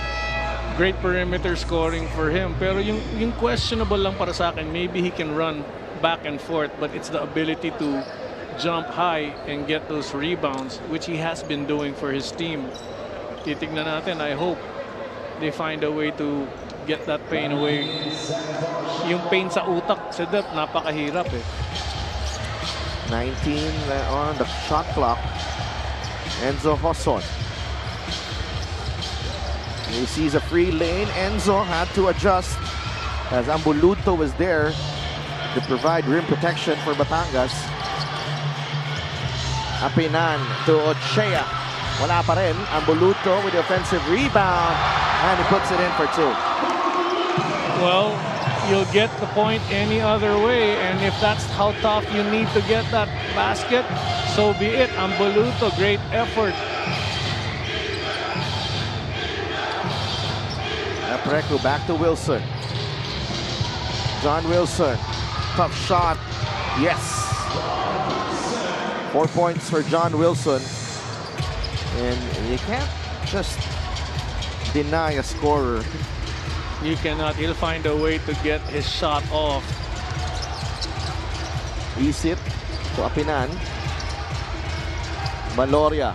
Great perimeter scoring for him. Pero yung questionable lang para sa akin, maybe he can run back and forth, but it's the ability to jump high and get those rebounds, which he has been doing for his team. Titignan natin, I hope they find a way to get that pain away. Yung pain sa utak, Sedep, napakahirap eh. 19 on the shot clock. Enzo Hoson. He sees a free lane. Enzo had to adjust as Ambuluto was there to provide rim protection for Batangas. Apinan to Ochea. Wala pa rin. Ambuluto with the offensive rebound. And he puts it in for 2. Well, you'll get the point any other way. And if that's how tough you need to get that basket, so be it. Ambuluto, great effort. Preku back to Wilson. John Wilson. Tough shot. Yes. 4 points for John Wilson. And you can't just deny a scorer. You cannot. He'll find a way to get his shot off. Isip to Apinan. Valoria.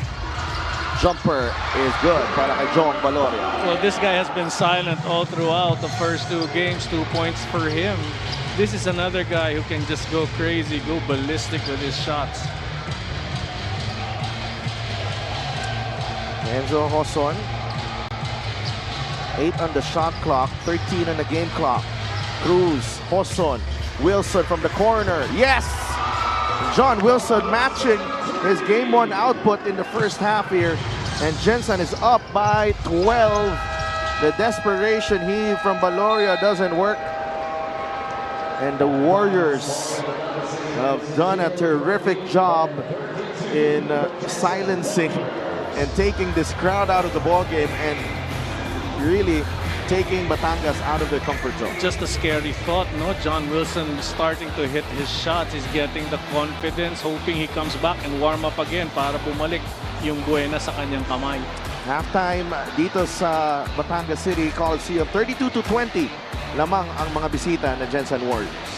Jumper is good para kay Jong Valoria. Well, this guy has been silent all throughout the first 2 games. 2 points for him. This is another guy who can just go crazy, go ballistic with his shots. Enzo Hoson. 8 on the shot clock, 13 on the game clock. Cruz, Hoson, Wilson from the corner. Yes! John Wilson matching his game 1 output in the first half here. And Gensan is up by 12. The desperation heave from Valoria doesn't work. And the Warriors have done a terrific job in silencing and taking this crowd out of the ball game and really taking Batangas out of their comfort zone. Just a scary thought, no? John Wilson starting to hit his shots. He's getting the confidence, hoping he comes back and warm up again para bumalik yung buena sa kanyang kamay. Halftime dito sa Batangas City Coliseum, 32-20 lamang ang mga bisita na Gensan Warriors.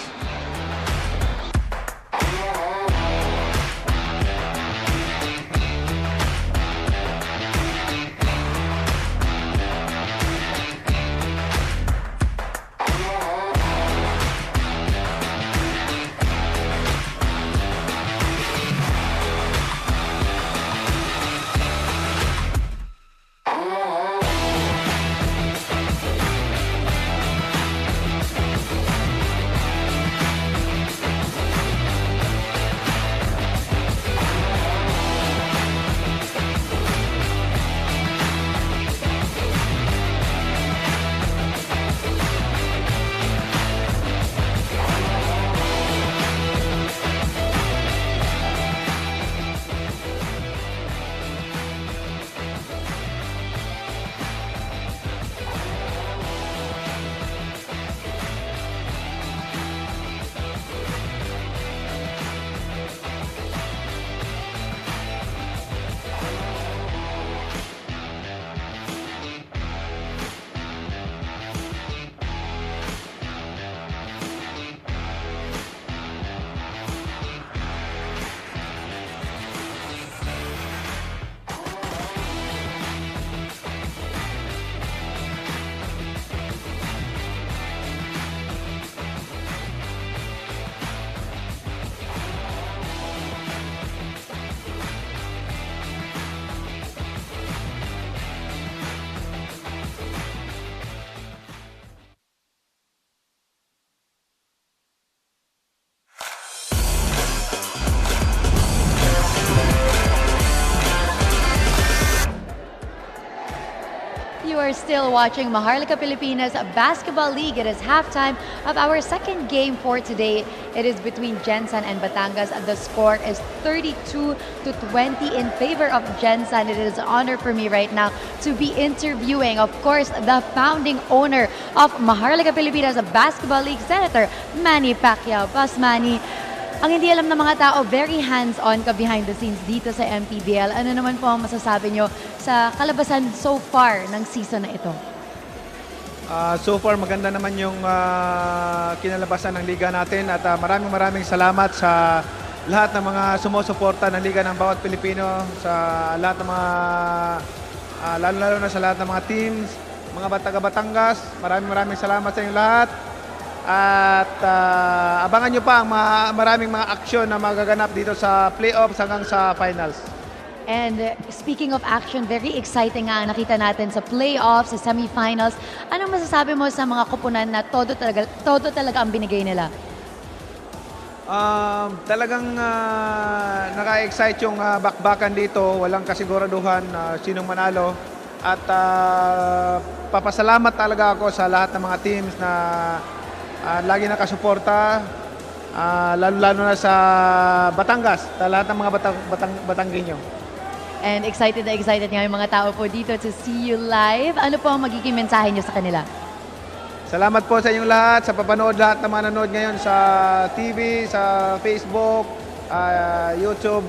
You are still watching Maharlika Pilipinas Basketball League. It is halftime of our second game for today. It is between Gensan and Batangas. The score is 32-20 in favor of Gensan. It is an honor for me right now to be interviewing, of course, the founding owner of Maharlika Pilipinas Basketball League, Senator Manny Pacquiao. Boss Manny, ang hindi alam ng mga tao, very hands-on ka behind the scenes dito sa Mpbl. Ano naman po ang masasabi nyo sa kalabasan so far ng season na ito? So far, maganda naman yung kinalabasan ng liga natin at maraming salamat sa lahat ng mga sumusuporta ng liga ng bawat Pilipino, sa lahat ng mga, lalo na sa lahat ng mga teams, mga taga-Batangas. Maraming salamat sa inyo lahat. At abangan nyo pa ang maraming mga aksyon na magaganap dito sa playoffs hanggang sa finals. And speaking of action, very exciting nga ang nakita natin sa playoffs, sa semifinals. Anong masasabi mo sa mga kupunan na todo talaga ang binigay nila? Talagang naka-excite yung bakbakan dito. Walang kasiguraduhan sinong manalo. At papasalamat talaga ako sa lahat ng mga teams na lagi nakasuporta, lalo na sa Batangas, sa lahat ng mga Batanggenyo. And excited nga yung mga tao po dito to see you live. Ano po ang magiging mensahe nyo sa kanila? Salamat po sa inyong lahat, sa papanood lahat na mga nanood ngayon sa TV, sa Facebook, YouTube.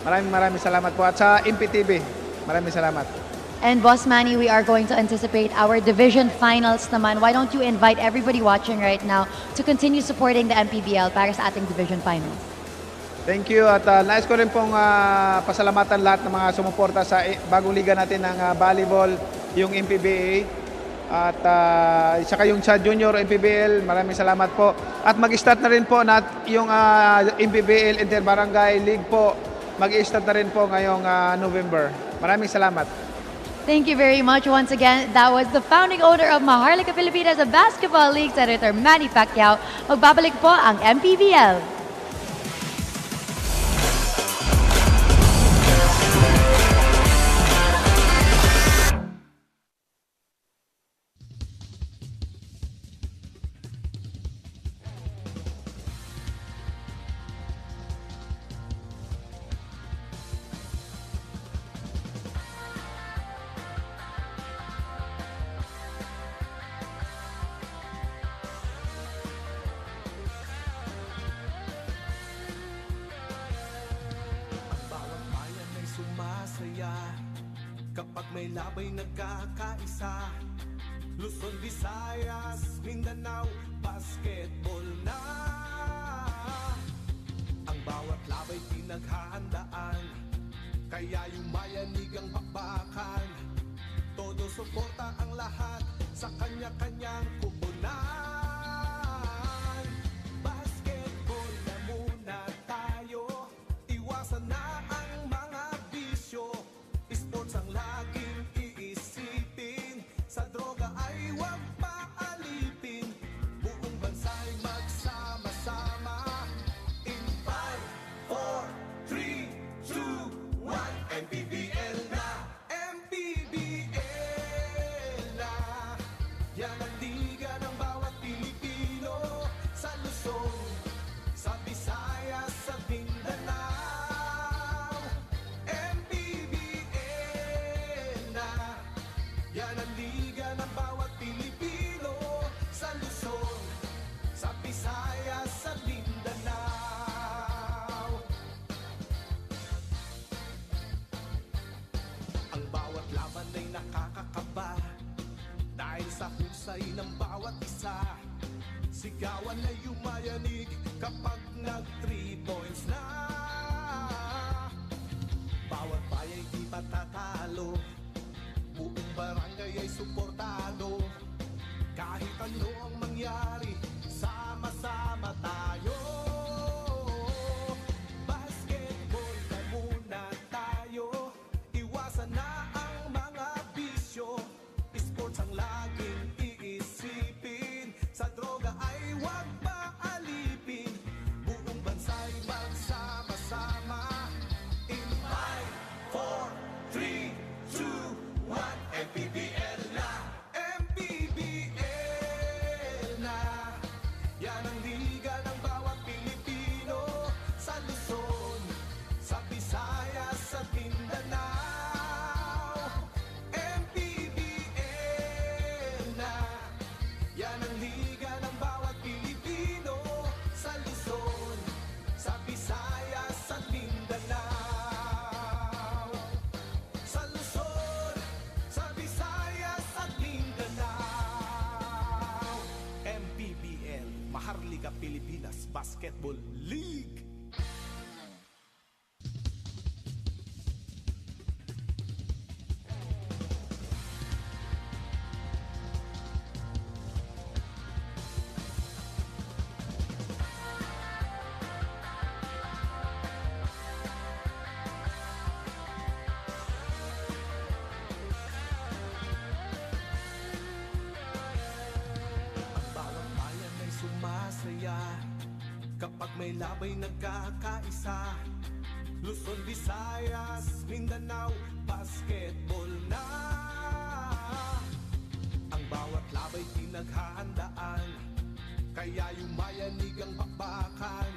Maraming salamat po. At sa MPTV, maraming salamat. And Boss Manny, we are going to anticipate our division finals naman. Why don't you invite everybody watching right now to continue supporting the Mpbl para sa ating division finals? Thank you. At nais ko rin pong pasalamatan lahat ng mga sumuporta sa bagong liga natin ng volleyball, yung MPBA. At saka yung sa Junior MPBL, maraming salamat po. At mag-start na rin po yung MPBL Inter-Barangay League po. Mag-start na rin po ngayong November. Maraming salamat. Thank you very much once again. That was the founding owner of Maharlika Pilipinas Basketball League, Senator Manny Pacquiao. Magbabalik po ang MPBL. Kapag may labay nagkakaisa, Luzon, Visayas, Mindanao, basketball na. Ang bawat labay pinaghahandaan, kaya yung mayanig ang bakbakan. Todo suporta ang lahat sa kanya-kanyang kupunan. Basketball na muna tayo, iwasan na ang mga bisyo. Sports ang laging iisipin, sa droga ay huwag paalipin. Buong bansa'y magsama-sama. In 5, 4, 3, 2, 1, MPBL na! MPBL na! Yan ang liga ng bawat Pilipino, sa Luzon, sa Visayas, sa Mindanao. Yan ang liga ng bawat Pilipino, sa Luzon, sa Visayas, sa Mindanao. Ang bawat laban ay nakakakaba, dahil sa husay ng bawat isa. Sigawan ay yumayanig kapag nag-3 points na. Bawat bayay di patatalo, buong barangay ay suportado. Kahit ano ang mangyari, sama-sama tayo. Basketball na muna tayo, iwasan na ang mga bisyo. Sports ang laging iisipin, sa droga ay huwag paalipin. Buong bansa'y magsama-sama. In 5, 4, 3, 2, 1, MPBL. Pilipinas Basketball League. Sumasaya kapag may labay nagkakaisa. Luzon, Visayas, Mindanao, basketball na. Ang bawat labay pinaghahandaan, kaya yumayanig ang bakbakan.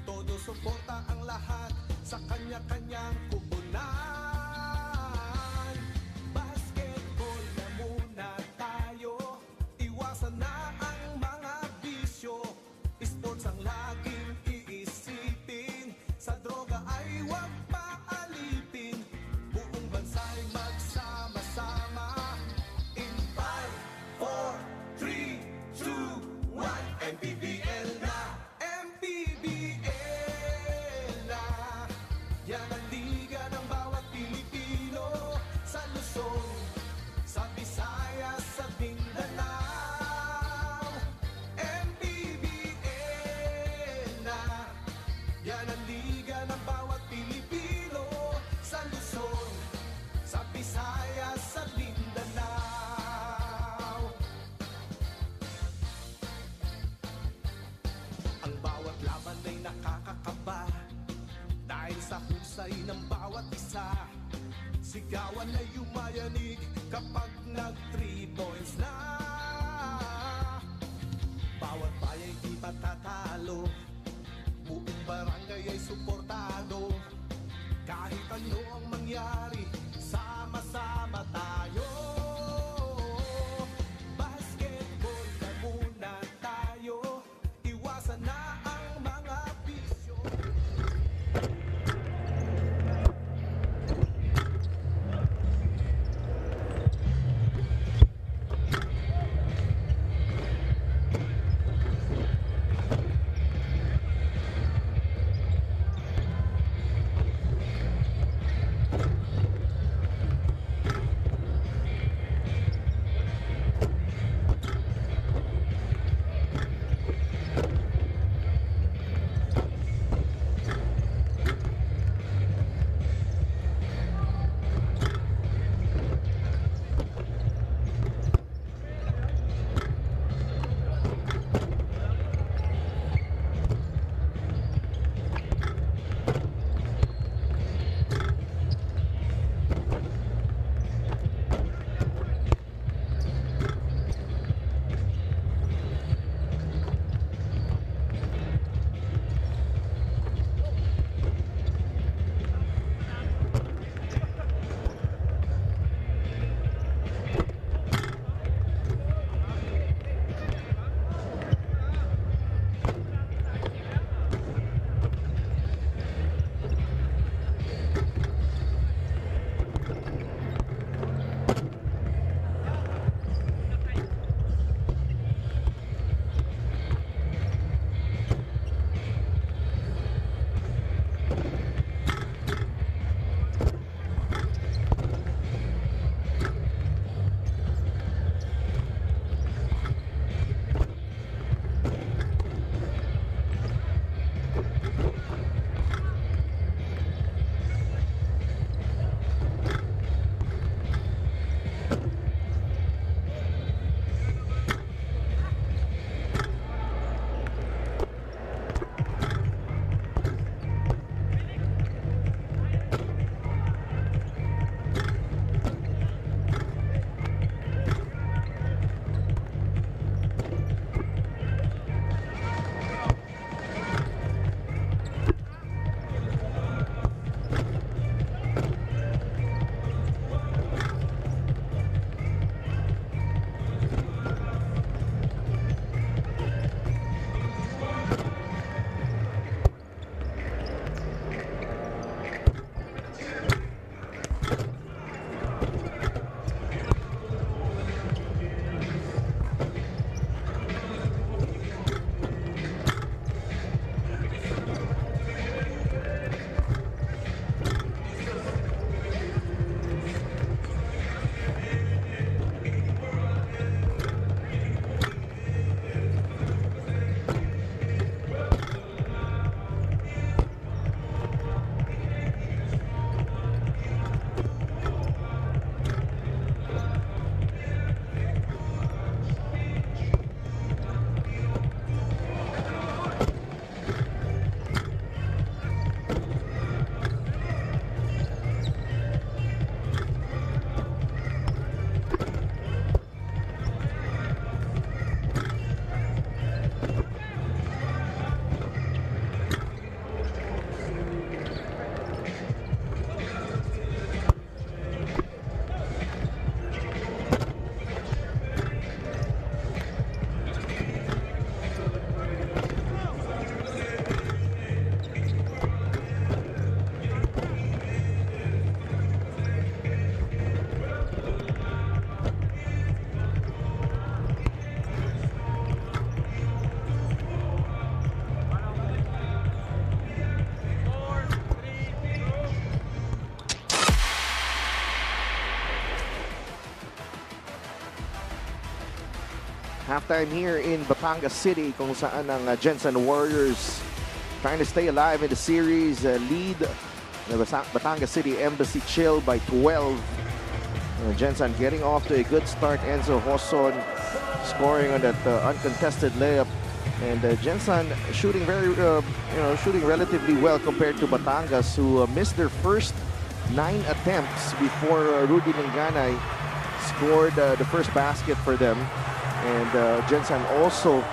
Todo suporta ang lahat sa kanya-kanyang kupunan. Basketball na muna tayo, iwasan na ang mga bisyo. Sports ang laging iisipin, sa droga ay huwag paalipin. Buong bansa'y magsama-sama. In 5, 4, 3, 2, 1, Mpbl na, Mpbl na. Yan ang liga ng bawat Pilipino, sa Luzon, sa Visayas, sa Mindanao. Yan ang liga ng bawat Pilipino, sa Luzon, sa Visayas, sa Mindanao. Ang bawat laban ay nakakakaba, dahil sa husay ng bawat isa. Sigawan ay yumayanig kapag nag-3 points na. Bawat bayay di patatalo, buong barangay ay suportado. Kahit ano ang mangyari, sama-sama tayo. Basketball na muna tayo, iwasan na ang mga bisyo. Halftime here in Batangas City kung saan ang Gensan Warriors trying to stay alive in the series, lead the Batangas City Embassy Chill by 12. Gensan getting off to a good start. Enzo Hoson scoring on that uncontested layup, and Gensan shooting shooting relatively well compared to Batangas, who missed their first 9 attempts before Rudy Linganay scored the first basket for them. And Gensan also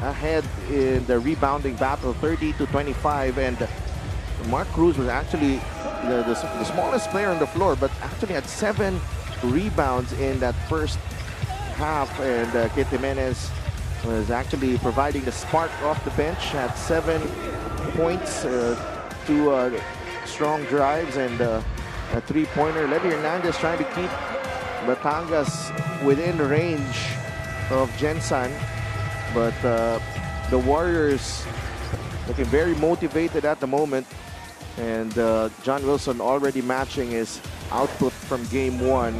ahead in the rebounding battle, 30-25, and Mark Cruz was actually the smallest player on the floor, but actually had 7 rebounds in that first half, and Kit Jimenez was actually providing the spark off the bench, had 7 points, 2 strong drives, and a 3-pointer. Levy Hernandez trying to keep Batangas within range of Gensan, but the Warriors looking very motivated at the moment, and John Wilson already matching his output from game 1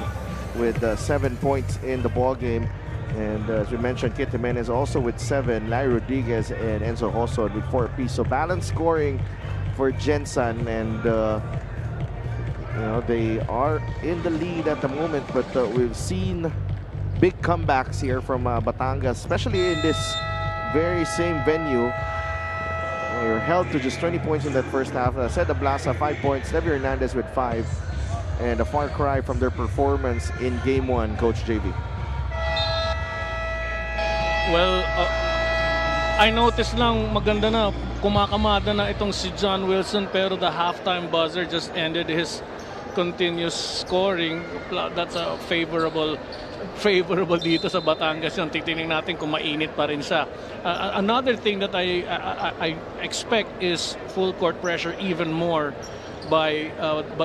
with 7 points in the ball game. And as we mentioned, Kit Jimenez also with 7, Larry Rodriguez and Enzo Hoson with 4 apiece. So balanced scoring for Gensan, and they are in the lead at the moment, but we've seen big comebacks here from Batangas, especially in this very same venue. They were held to just 20 points in that first half. Seda Blasa 5 points, Levy Hernandez with 5, and a far cry from their performance in game 1, Coach JV. Well, I noticed lang maganda na, kumakamada na itong si John Wilson, pero the halftime buzzer just ended his continuous scoring. That's a favorable dito sa Batangas yung titingnan natin kung mainit pa rin siya. Another thing that I expect is full court pressure even more by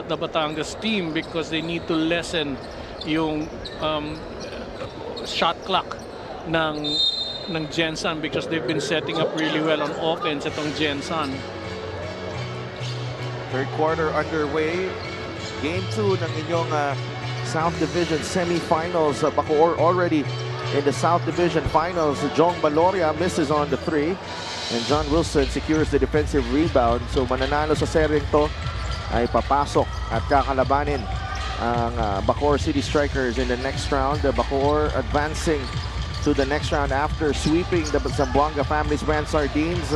the Batangas team, because they need to lessen yung shot clock ng Gensan, because they've been setting up really well on offense itong Gensan. Third quarter underway. Game 2 ng inyong South Division semifinals. Bacoor already in the South Division finals. Jong Baloria misses on the 3, and John Wilson secures the defensive rebound. So mananalo sa seryeng to ay papasok at kakalabanin ang Bacoor City Strikers in the next round. Bacoor advancing to the next round after sweeping the Zamboanga Families Brand Sardines.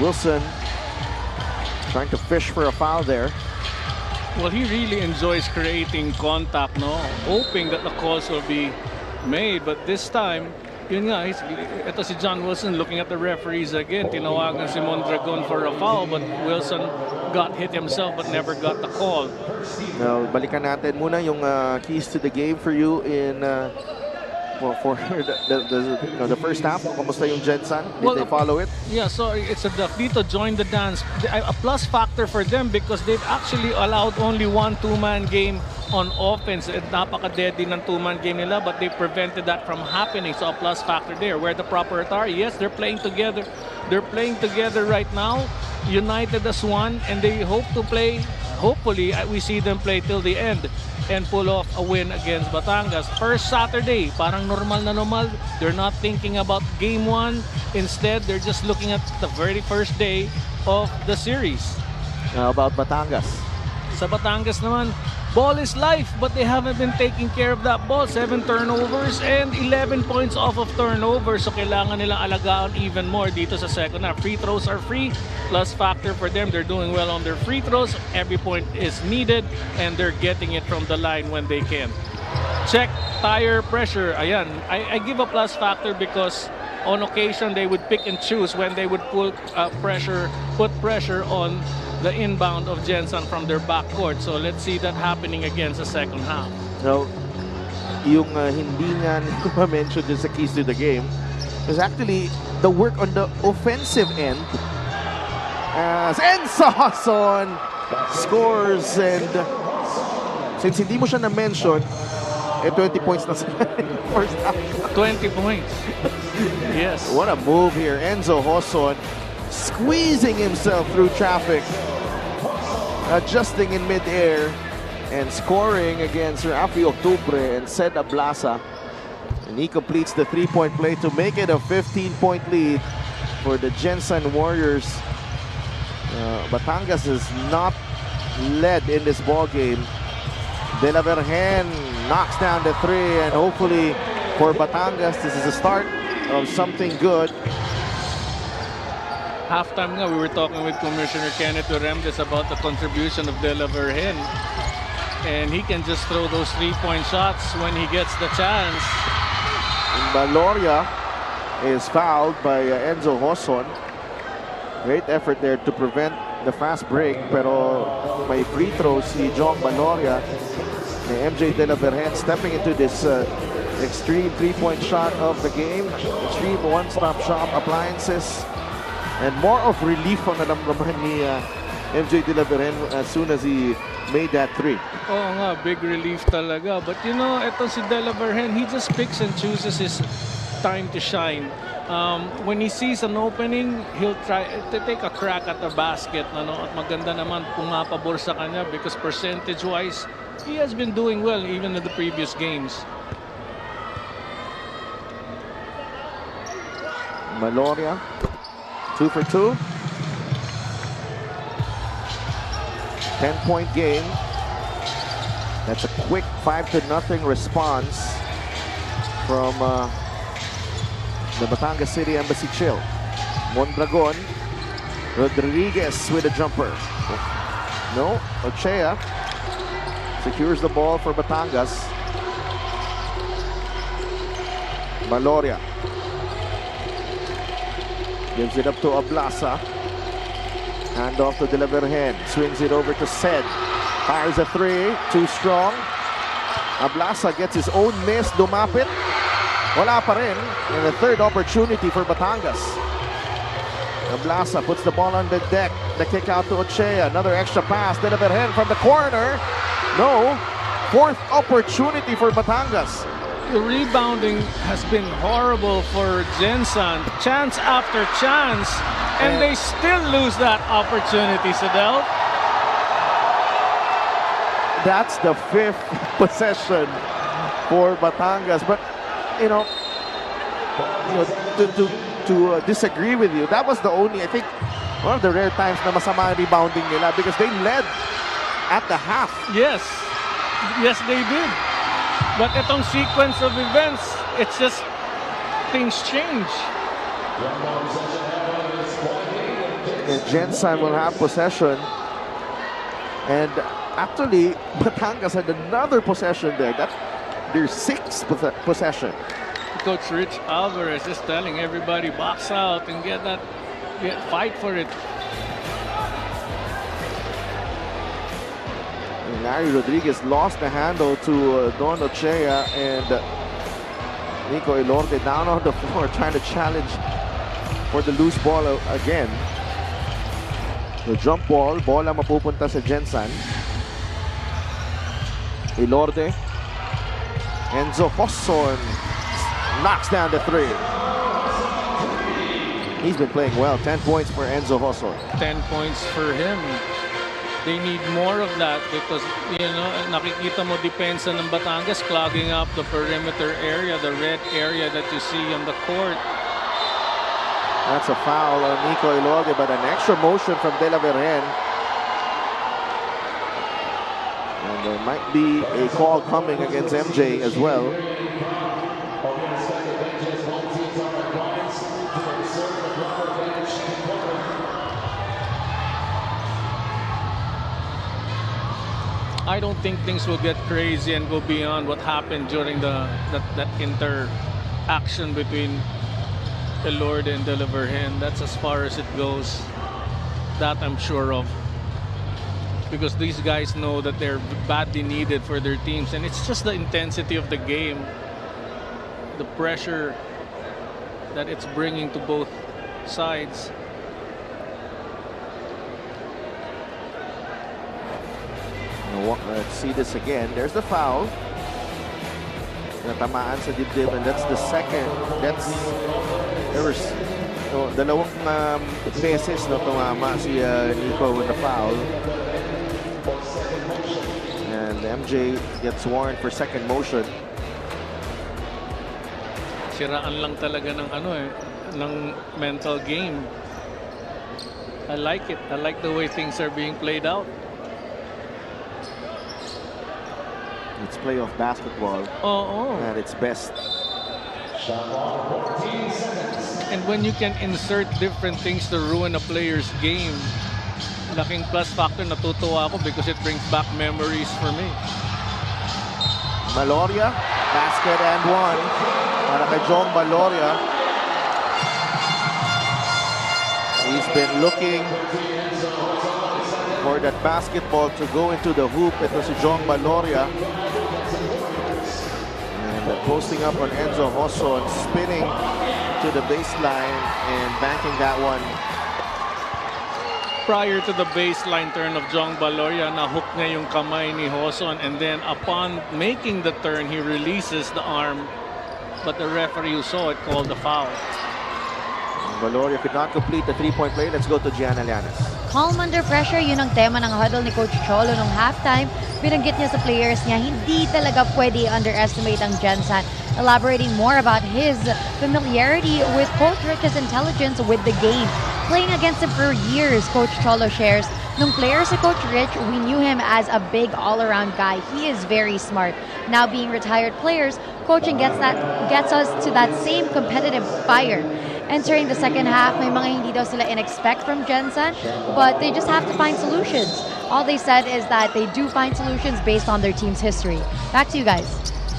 Wilson trying to fish for a foul there. Well, he really enjoys creating contact, no? Hoping that the calls will be made. But this time, yun nga, ito si John Wilson looking at the referees again. Tinawagan si Mondragon for a foul, but Wilson got hit himself but never got the call. Now, balikan natin muna yung keys to the game for you in for the first half. Kamusta yung Gensan? Did they follow it? Yeah, so it's a dito join the dance. A plus factor for them because they've actually allowed only 1 2-man game on offense. Napaka-deadly ng 2-man game nila, but they prevented that from happening. So a plus factor there. Where the proper are, yes, they're playing together. They're playing together right now, united as one, and they hope to play. Hopefully, we see them play till the end and pull off a win against Batangas. First Saturday, parang normal na normal. They're not thinking about game 1. Instead, they're just looking at the very first day of the series. How about Batangas? Sa Batangas naman, ball is life, but they haven't been taking care of that ball. 7 turnovers and 11 points off of turnovers. So kailangan nilang alagaan even more dito sa second half. Free throws are free. Plus factor for them. They're doing well on their free throws. Every point is needed and they're getting it from the line when they can. Check tire pressure. Ayan. I give a plus factor because on occasion they would pick and choose when they would put pressure on the inbound of Gensan from their backcourt. So let's see that happening again sa second half. So, yung hindi nga mentioned sa keys to the game is actually the work on the offensive end. As Enzo Hoson scores, and since hindi mo siya na-mention, 20 points na sila in the first half. 20 points. Yes. What a move here. Enzo Hoson squeezing himself through traffic, adjusting in mid-air, and scoring against Rafi Octubre and Seda Blasa. And he completes the three-point play to make it a 15-point lead for the Gensan Warriors. Batangas is not led in this ball game. De La Vergen knocks down the three, and hopefully for Batangas, this is the start of something good. Halftime nga, we were talking with Commissioner Kenneth Remdes about the contribution of De La Vergen. And he can just throw those three-point shots when he gets the chance. Baloria is fouled by Enzo Hoson. Great effort there to prevent the fast break, pero may free throws si John Baloria. MJ De La Vergen stepping into this extreme three-point shot of the game. Extreme one-stop shop appliances. And more of relief on naramdaman ni MJ De La Vergen as soon as he made that three. Oo nga, big relief talaga. But you know, eto si De La Vergen, he just picks and chooses his time to shine. When he sees an opening, he'll try to take a crack at the basket. At maganda naman pumapabor sa kanya because percentage-wise, he has been doing well even in the previous games. Maloria, 2 for 2. 10-point game. That's a quick 5-0 response from the Batangas City Embassy Chill. Mondragon, Rodriguez with a jumper. No, Ochea secures the ball for Batangas. Maloria gives it up to Ablasa. Hand off to De La Vergen. Swings it over to Sed. Fires a three. Too strong. Ablasa gets his own miss. Lumapit. Wala pa rin. And a third opportunity for Batangas. Ablasa puts the ball on the deck. The kick out to Ochea. Another extra pass. De La Vergen from the corner. No. Fourth opportunity for Batangas. The rebounding has been horrible for Gensan. Chance after chance. And they still lose that opportunity, Sadel. That's the fifth possession for Batangas. But, to disagree with you, that was the only, I think, one of the rare times na masama ang rebounding nila because they led at the half. Yes. Yes, they did. But itong sequence of events, it's just things change. Gensan will have possession. And actually, Batangas had another possession there. That's their sixth possession. Coach Rich Alvarez is telling everybody box out and fight for it. And Larry Rodriguez lost the handle to Don Ochea, and Nico Elorde down on the floor trying to challenge for the loose ball again. The jump ball ang mapupunta sa Gensan. Elorde. Enzo Hoson knocks down the three. He's been playing well. 10 points for Enzo Hoson. 10 points for him. They need more of that because, nakikita mo depensa ng Batangas clogging up the perimeter area, the red area that you see on the court. That's a foul on Nico Elorde, but an extra motion from De La Vergen. And there might be a call coming against MJ as well. I don't think things will get crazy and go beyond what happened during that interaction between Elorde and De La Vergen. That's as far as it goes. That I'm sure of. Because these guys know that they're badly needed for their teams. And it's just the intensity of the game. The pressure that it's bringing to both sides. Let's see this again. There's the foul. Natamaan sa dibdib, and that's the second. Dalawang beses na tumama si Nico with the foul. And MJ gets warned for second motion. siraan lang talaga ng ng mental game. I like it. I like the way things are being played out. It's playoff basketball at its best. And when you can insert different things to ruin a player's game, laking plus factor, natutuwa ako because it brings back memories for me. Maloria, basket and one. Para kay Jong Maloria. He's been looking for that basketball to go into the hoop. It was Jong Maloria. And posting up on Enzo Hosso and spinning to the baseline and banking that one. Prior to the baseline turn of Jong Baloria, nahook niya yung kamay ni Hoson, and then upon making the turn, he releases the arm. But the referee who saw it called the foul. Baloria could not complete the three-point play. Let's go to Gianna Llanes. Calm under pressure, yun ang tema ng huddle ni Coach Cholo nung halftime. Binanggit niya sa players niya, hindi talaga pwede underestimate ang Gensan. Elaborating more about his familiarity with Coach Rich's intelligence with the game. Playing against him for years, Coach Cholo shares, nung player si Coach Rich, we knew him as a big all-around guy. He is very smart. Now being retired players, coaching gets us to that same competitive fire. Entering the second half, may mga hindi daw sila in-expect from Gensan, but they just have to find solutions. All they said is that they do find solutions based on their team's history. Back to you guys.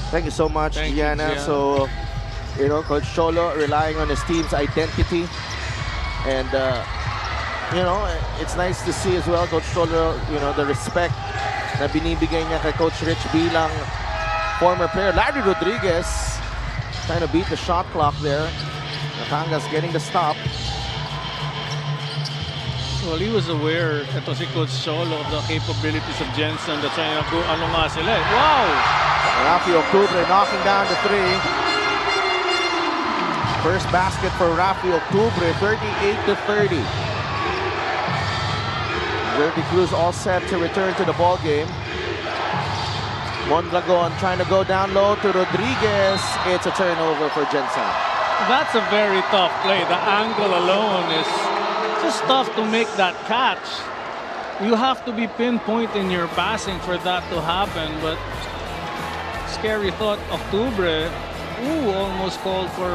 Thank you so much, Gianna. So, Coach Cholo relying on his team's identity. And, it's nice to see as well, Coach Cholo, the respect na binibigay niya kay Coach Rich bilang former player. Larry Rodriguez trying to beat the shot clock there. Batangas getting the stop. Well, he was aware, ito si Coach Cholo, of the capabilities of Gensan. That's why ano nga sila. Wow! Rafi Octubre knocking down the three. First basket for Rafi Octubre, 38-30. Jerdy Cruz all set to return to the ball game. Mondragon trying to go down low to Rodriguez. It's a turnover for Gensan. That's a very tough play. The angle alone is just tough to make that catch. You have to be pinpoint in your passing for that to happen. But scary thought, Octubre, almost called for.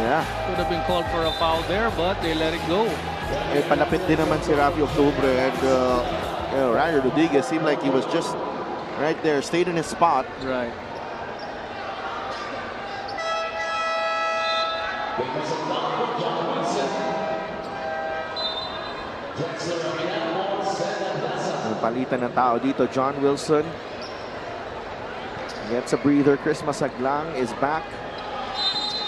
Yeah. Could have been called for a foul there, but they let it go. Palapit din naman si Rafi Octubre, and Ryan Rodriguez seemed like he was just right there, stayed in his spot. Right. Palitan ng tao dito, John Wilson gets a breather. Chris Masaglang is back,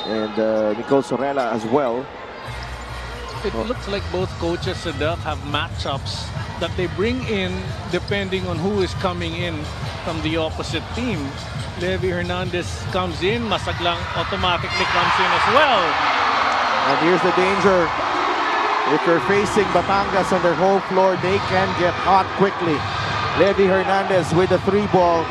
and Nicole Sorella as well. It looks like both coaches have matchups that they bring in depending on who is coming in from the opposite team. Levi Hernandez comes in, Masaglang automatically comes in as well. And here's the danger. If you're facing Batangas on their home floor, they can get hot quickly. Levi Hernandez with the three ball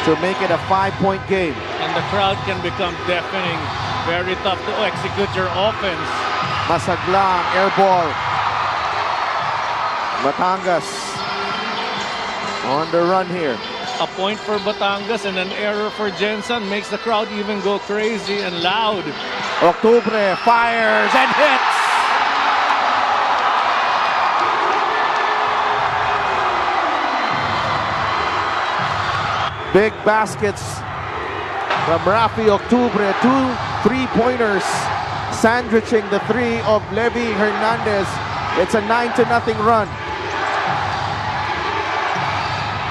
to make it a 5-point game. And the crowd can become deafening. Very tough to execute your offense. Masaglang, air ball. Batangas on the run here. A point for Batangas and an error for Gensan makes the crowd even go crazy and loud. Octubre fires and hits. Big baskets from Rafi Octubre. 2 3-pointers sandwiching the three of Levi Hernandez. It's a 9-0 run.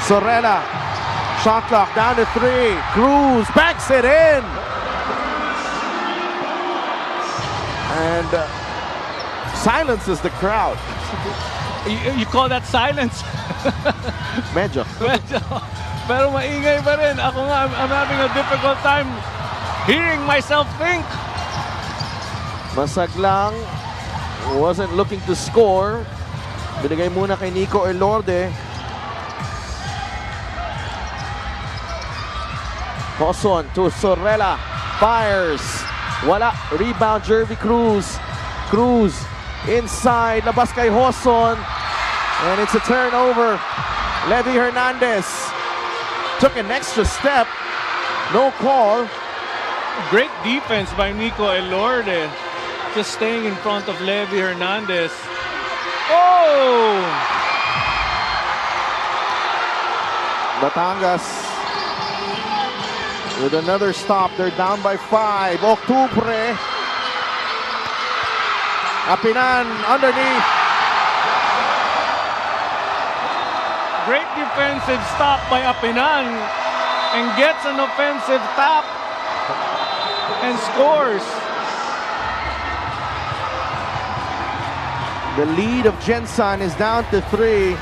Sorella, shot clock down to 3. Cruz backs it in. And silences the crowd. You call that silence? Medyo. Pero maingay pa rin. Ako nga, I'm having a difficult time hearing myself think. Masaglang wasn't looking to score. Binigay muna kay Nico Elorde. Hoson to Sorella. fires. Wala. Rebound, Jervy Cruz. Cruz inside. Labas kay Hoson. And it's a turnover. Levy Hernandez took an extra step. No call. Great defense by Nico Elorde. Just staying in front of Levy Hernandez. Oh! Batangas with another stop. They're down by 5. Octubre. Apinan underneath. Great defensive stop by Apinan and gets an offensive tap and scores. The lead of Gensan is down to 3.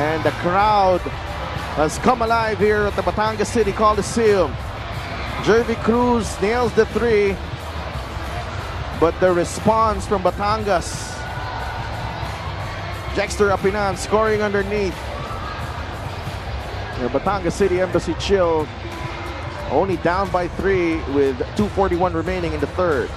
And the crowd has come alive here at the Batangas City Coliseum. Jervy Cruz nails the 3. But the response from Batangas. Jexter Apinan scoring underneath. The Batangas City Embassy Chill only down by 3 with 2:41 remaining in the third.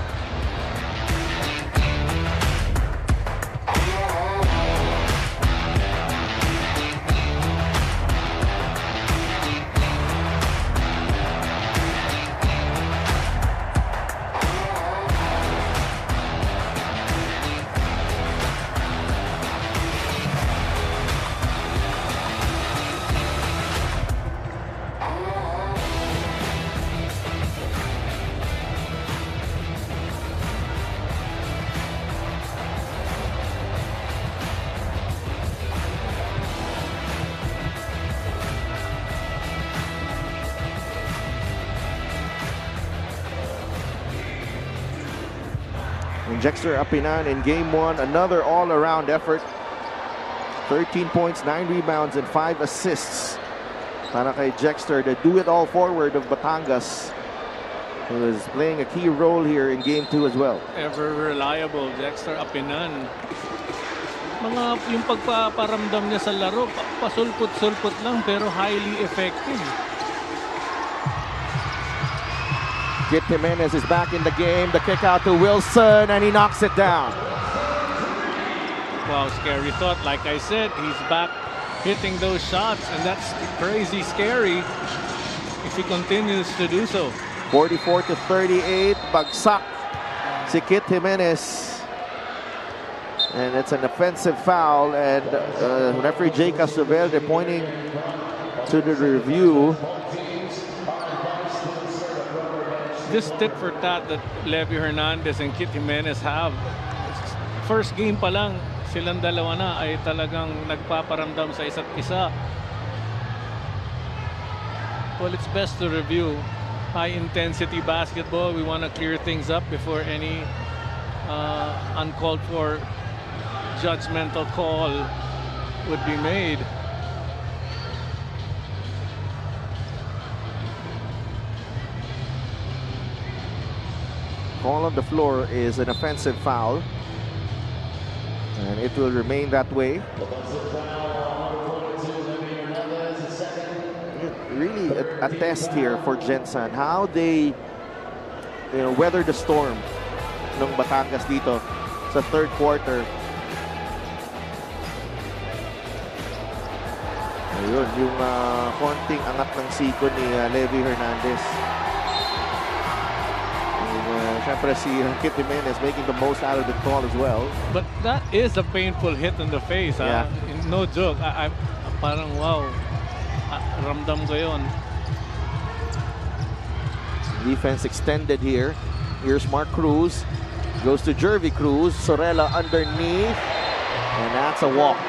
And Jexter Apinan in game 1, another all-around effort. 13 points, 9 rebounds, and 5 assists. Para kay Jexter, the do-it-all forward of Batangas, who is playing a key role here in game 2 as well. Ever reliable, Jexter Apinan. Yung pagpaparamdam niya sa laro, pasulput-sulput lang pero highly effective. Kit Jimenez is back in the game. The kick out to Wilson, and he knocks it down. Wow, scary thought. Like I said, he's back hitting those shots, and that's crazy scary if he continues to do so. 44-38, bagsak si Kit Jimenez. And it's an offensive foul, and referee Jay Castoverde pointing to the review. This tit for tat that Levy Hernandez and Kit Jimenez have. First game pa lang, silang dalawa na ay talagang nagpaparamdam sa isa't isa. Well, it's best to review high-intensity basketball. We want to clear things up before any uncalled for judgmental call would be made. Call on the floor is an offensive foul, and it will remain that way. Really a test here for Gensan, how they weather the storm ng Batangas dito sa third quarter. Ayun, yung konting angat ng siko ni Levy Hernandez. Siyempre si Kit Jimenez making the most out of the call as well. But that is a painful hit in the face. Yeah. No joke. I parang wow. Ramdam ko yun. Defense extended here. Here's Mark Cruz. Goes to Jervy Cruz. Sorella underneath. And that's a walk.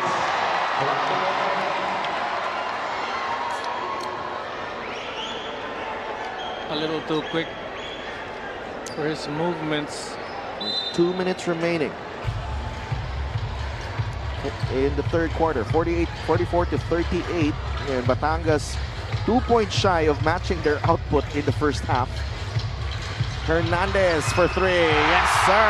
A little too quick for his movements. 2 minutes remaining in the third quarter. 44-38. And Batangas 2 points shy of matching their output in the first half. Hernandez for 3. Yes, sir.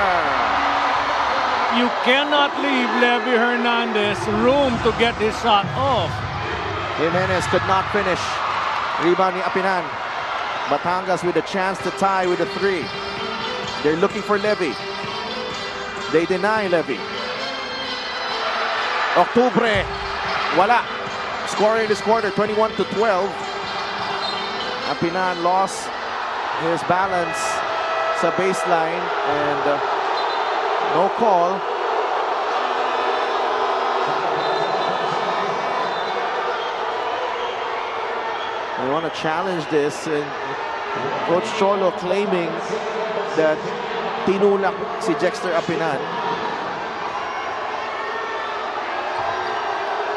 You cannot leave Levy Hernandez room to get his shot off. Jimenez could not finish. Rebound ni Apinan. Batangas with a chance to tie with a 3. They're looking for Levy. They deny Levy. Octubre, wala. Scoring this quarter, 21-12. Apinan lost his balance sa baseline and no call. They want to challenge this, and Coach Cholo claiming that tinulak si Jexter Apinan.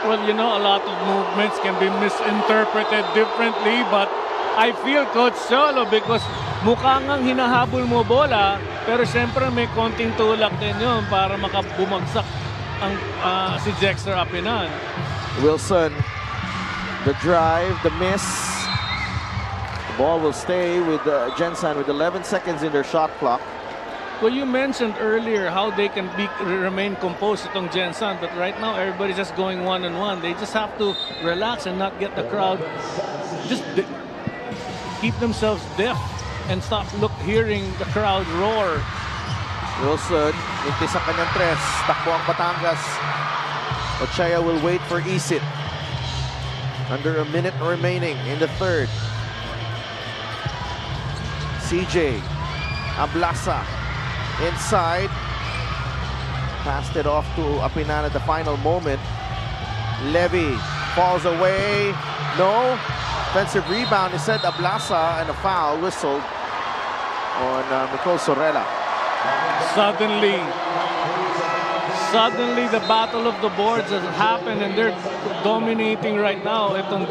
Well, you know, a lot of movements can be misinterpreted differently, but I feel Coach Cholo because mukha ngang hinahabol mo bola, pero siyempre may konting tulak din yun para makabumagsak ang si Jexter Apinan. Wilson, the drive, the miss. The ball will stay with Gensan with 11 seconds in their shot clock. Well, you mentioned earlier how they can remain composed itong Gensan, but right now everybody's just going one-on-one. They just have to relax and not get the crowd. Just keep themselves deaf and stop hearing the crowd roar. Wilson, mintis sa kanyang tres. Takbo ang Batangas. Ochea will wait for Isit. Under a minute remaining in the third. CJ Ablasa inside. Passed it off to Apinan at the final moment. Levy falls away. No. Offensive rebound. It said Ablasa, and a foul whistled on Nicole Sorella. Suddenly the battle of the boards has happened, and they're dominating right now itong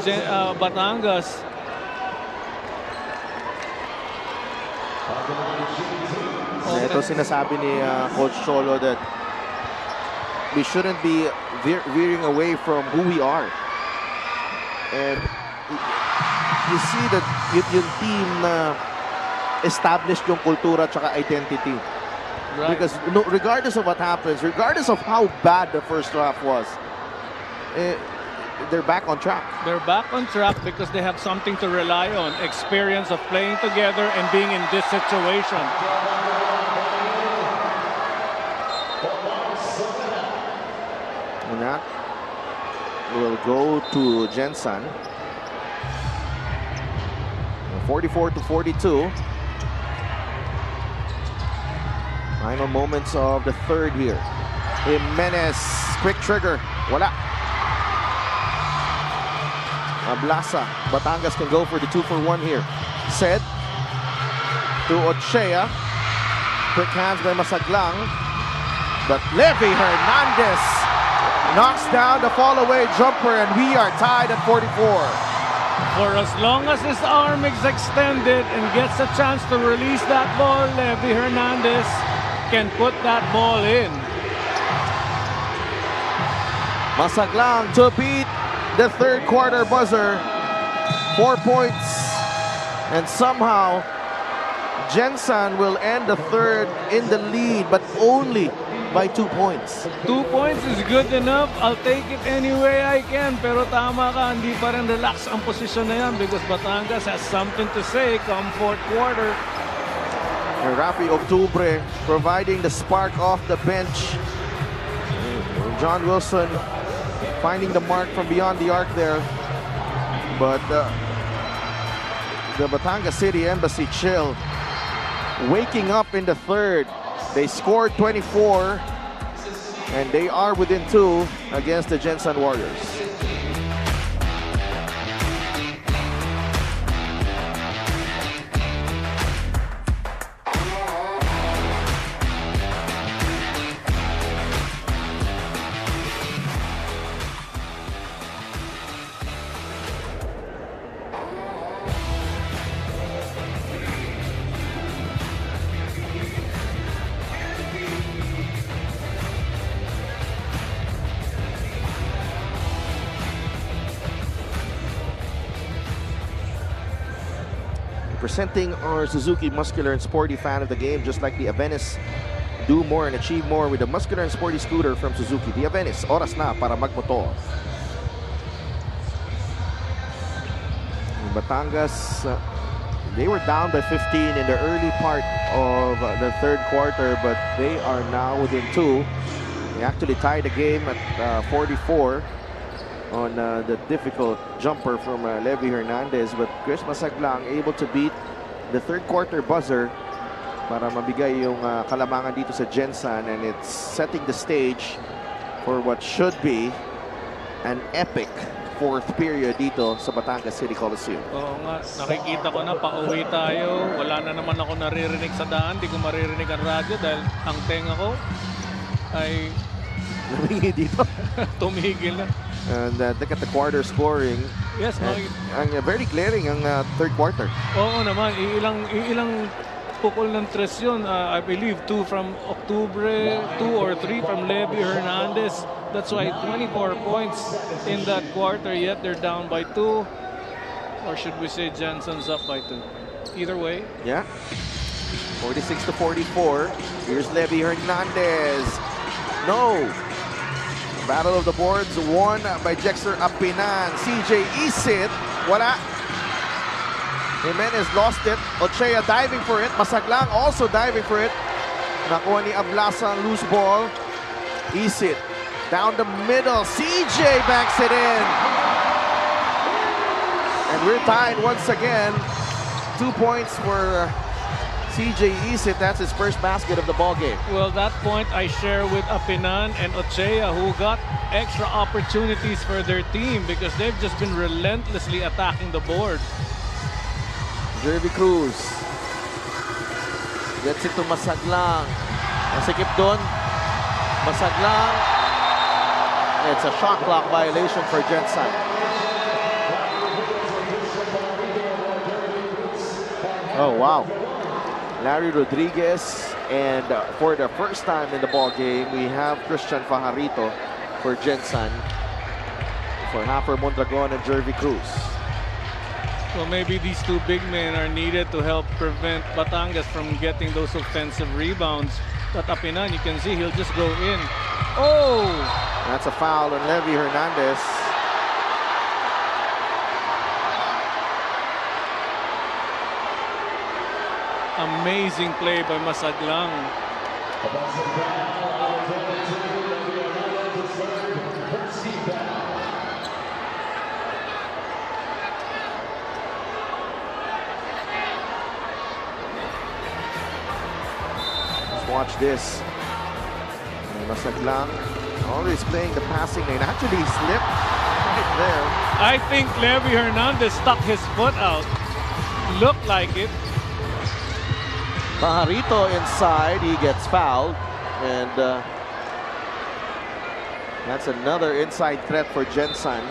Batangas. Ito sinasabi ni Coach Cholo that we shouldn't be veering away from who we are. And you see that yung team na established yung kultura tsaka identity. Right. Because regardless of what happens, regardless of how bad the first half was, they're back on track. They're back on track because they have something to rely on. Experience of playing together and being in this situation. And that will go to Gensan. 44-42. Final moments of the third here. Jimenez, quick trigger. Wala. Ablasa. Batangas can go for the 2-for-1 here. Said to Ochea. Quick hands by Masaglang. But Levy Hernandez knocks down the fall-away jumper, and we are tied at 44. For as long as his arm is extended and gets a chance to release that ball, Levy Hernandez can put that ball in. Masaglang to beat the third quarter buzzer. 4 points. And somehow, Gensan will end the third in the lead, but only by 2 points. 2 points is good enough. I'll take it any way I can. Pero tama ka, hindi pa rin relax ang posisyon na yan because Batangas has something to say come fourth quarter. And Rafi Octubre providing the spark off the bench. John Wilson finding the mark from beyond the arc there. But the Batangas City Embassy chill. Waking up in the third. They scored 24, and they are within 2 against the Gensan Warriors. Presenting our Suzuki muscular and sporty fan of the game, just like the Avenis. Do more and achieve more with the muscular and sporty scooter from Suzuki. The Avenis, oras na para magmotor. Batangas They were down by 15 in the early part of the third quarter, but they are now within 2. They actually tied the game at 44 on the difficult jumper from Levi Hernandez, but Chris Masaglang able to beat the third quarter buzzer para mabigay yung kalamangan dito sa Gensan, and it's setting the stage for what should be an epic fourth period dito sa Batangas City Coliseum. Oo nga, nakikita ko na pauwi tayo. Wala na naman ako naririnig sa daan. Di ko maririnig ang radyo dahil ang tenga ko ay Namingi dito. tumigil na. And look at the quarter scoring. Yes, Ang very glaring ang third quarter. oo naman. Ilang pukol ng tres yun. I believe 2 from Octubre, 2 or 3 from Levi Hernandez. That's why 24 points in that quarter, yet they're down by 2. Or should we say Gensan's up by 2? Either way. Yeah. 46-44. Here's Levi Hernandez. No. Battle of the boards won by Jexter Apinan. CJ Isit. Wala. Jimenez lost it. Ochea diving for it. Masaglang also diving for it. Nakuha ni Ablasa ang loose ball. Isit. Down the middle. CJ backs it in. And we're tied once again. 2 points for CJ Isit. That's his first basket of the ball game. Well, that point I share with Apinan and Ochea, who got extra opportunities for their team because they've just been relentlessly attacking the board. Jervy Cruz. Gets it to Masaglang. Masikip doon. Masaglang. It's a shot clock violation for Gensan. Oh, wow. Larry Rodriguez, and for the first time in the ball game, we have Christian Fajarito for Gensan, for Hafer Mondragon and Jervy Cruz. Well, maybe these two big men are needed to help prevent Batangas from getting those offensive rebounds. But Apinan, you can see he'll just go in. Oh! That's a foul on Levi Hernandez. Amazing play by Masaglang. Let's watch this. Masaglang always playing the passing lane. Actually, he slipped right there. I think Levi Hernandez stuck his foot out. Looked like it. Pajarito inside, he gets fouled, and that's another inside threat for Gensan.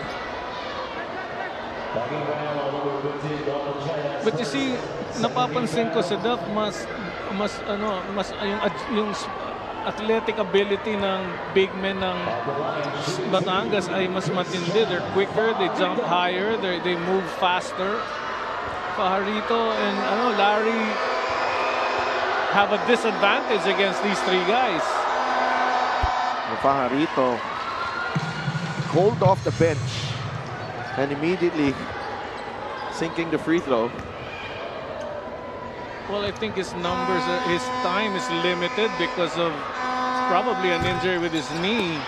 But you see, napapansin ko si Duff, mas yung athletic ability ng big men ng Batangas ay mas matindi. They're quicker, they jump higher, they move faster. Pajarito and Larry have a disadvantage against these three guys. Pajarito cold off the bench and immediately sinking the free throw. Well, I think his numbers, his time is limited because of probably an injury with his knee.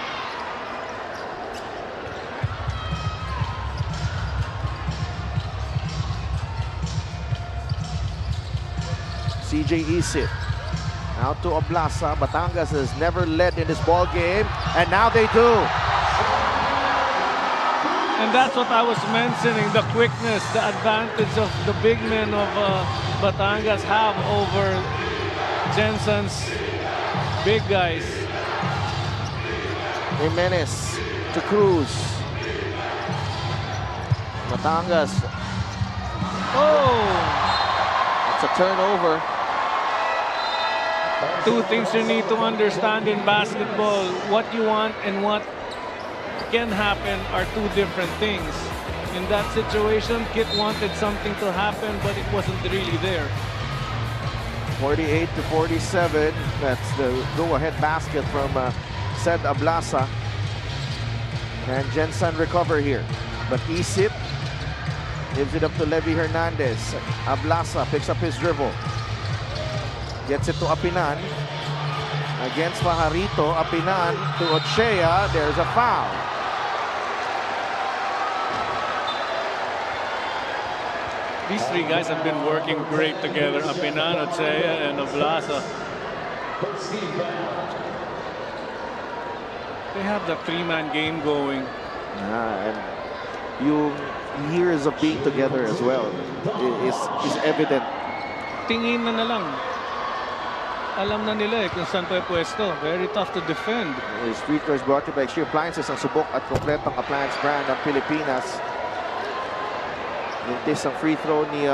CJ Isit out to Ablasa. Batangas has never led in this ball game, and now they do. And that's what I was mentioning, the quickness, the advantage of the big men of Batangas have over Gensan's big guys. Jimenez to Cruz. Batangas. Oh! It's a turnover. Two things you need to understand in basketball. What you want and what can happen are two different things. In that situation, Kit wanted something to happen, but it wasn't really there. 48-47. That's the go-ahead basket from Sed Ablasa. And Gensan recover here. But Isit Gives it up to Levy Hernandez. Ablasa picks up his dribble. Gets it to Apinan. Against Fajarito. Apinan to Ochea. There's a foul. These three guys have been working great together. Apinan, Ochea, and Ablasa. They have the three-man game going. And yung years of being together as well is evident. Tingin na lang. Alam na nila kung saan pwesto. Very tough to defend. Street Tours brought to you by Extreme Appliances, ang subok at kompletong appliance brand ng Pilipinas. Mintis ang free throw ni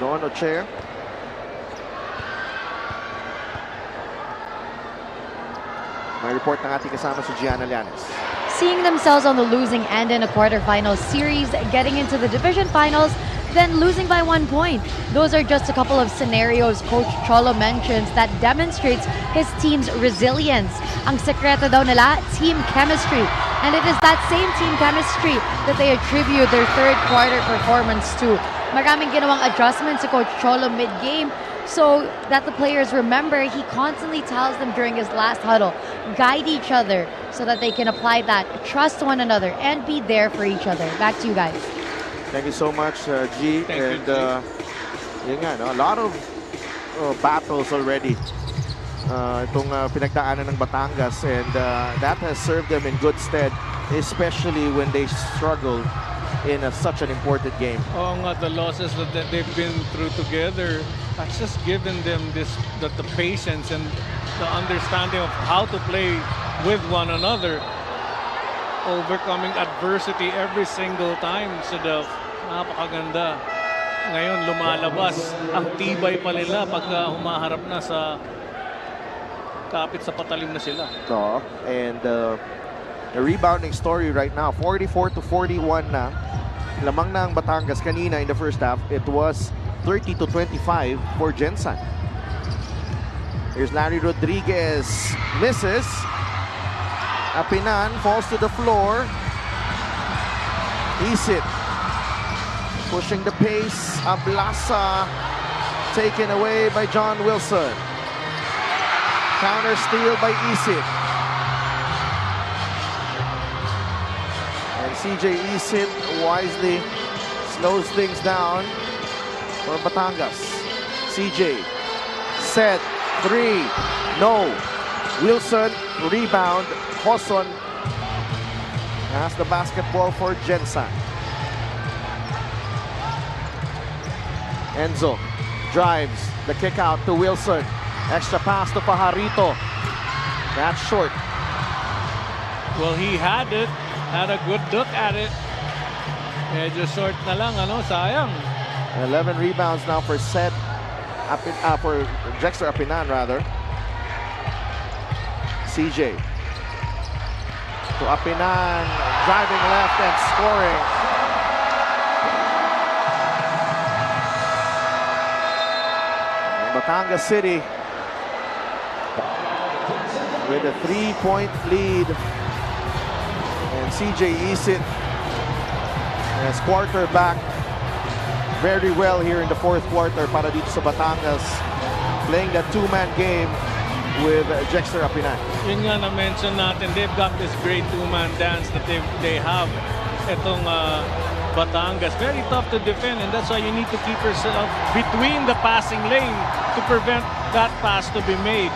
Noon Ochea. May report ng ating kasama si Gianna Llanes. Seeing themselves on the losing end in a quarterfinal series, getting into the division finals, then losing by 1 point. Those are just a couple of scenarios Coach Cholo mentions that demonstrates his team's resilience. Ang sekreto daw nila, team chemistry. And it is that same team chemistry that they attribute their third quarter performance to. Maraming ginawang adjustments si Coach Cholo mid-game so that the players remember he constantly tells them during his last huddle, guide each other so that they can apply that, trust one another, and be there for each other. Back to you guys. Thank you so much, G. Thank you, G. Yun nga, no? A lot of battles already. Itong pinagdaanan ng Batangas, and that has served them in good stead, especially when they struggle in such an important game. Oh, nga, the losses that they've been through together, that's just given them the patience and the understanding of how to play with one another. Overcoming adversity every single time. Napakaganda. Ngayon, lumalabas. Ang tibay pa nila pagka humaharap na sa kapit sa patalim na sila. And the rebounding story right now, 44-41 na. Lamang na ang Batangas kanina in the first half. It was 30-25 for Gensan. Here's Larry Rodriguez. Misses. Apinan falls to the floor. Isit pushing the pace. Ablasa taken away by John Wilson. Counter steal by Isit. And CJ Isit wisely slows things down for Batangas. CJ set 3. No. Wilson rebound. Hoson has the basketball for Gensan. Enzo drives the kick out to Wilson. Extra pass to Fajarito. That's short. Well, he had it. Had a good look at it. Medyo short na lang, sayang. 11 rebounds now for for Dexter Apinan, rather. CJ to Apinan, driving left and scoring. Batangas City with a 3-point lead. And CJ Isit as quarterback very well here in the fourth quarter para dito sa Batangas, playing that two-man game with Dexter Apinan. Yun nga na-mention natin, they've got this great two-man dance that they have. Itong Batangas, very tough to defend, and that's why you need to keep yourself between the passing lane to prevent that pass to be made.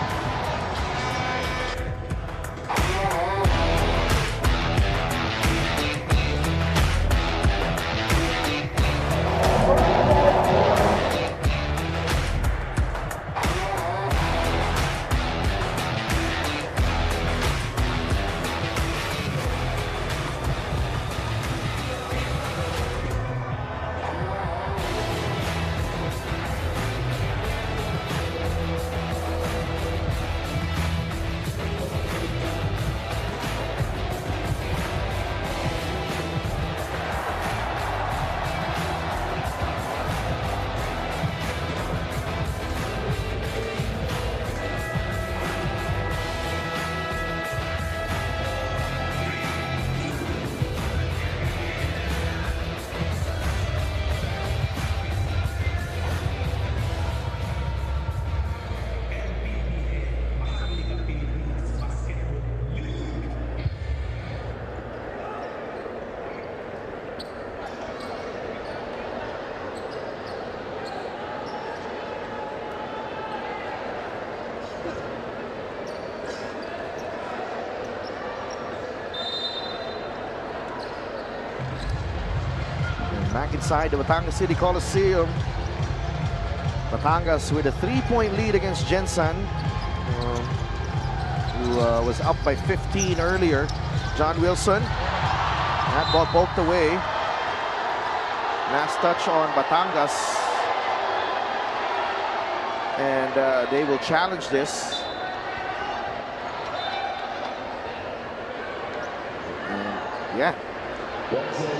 inside the Batangas City Coliseum. Batangas with a 3-point lead against Gensan, who was up by 15 earlier. John Wilson, that ball poked away. Last touch on Batangas, and they will challenge this. Yeah,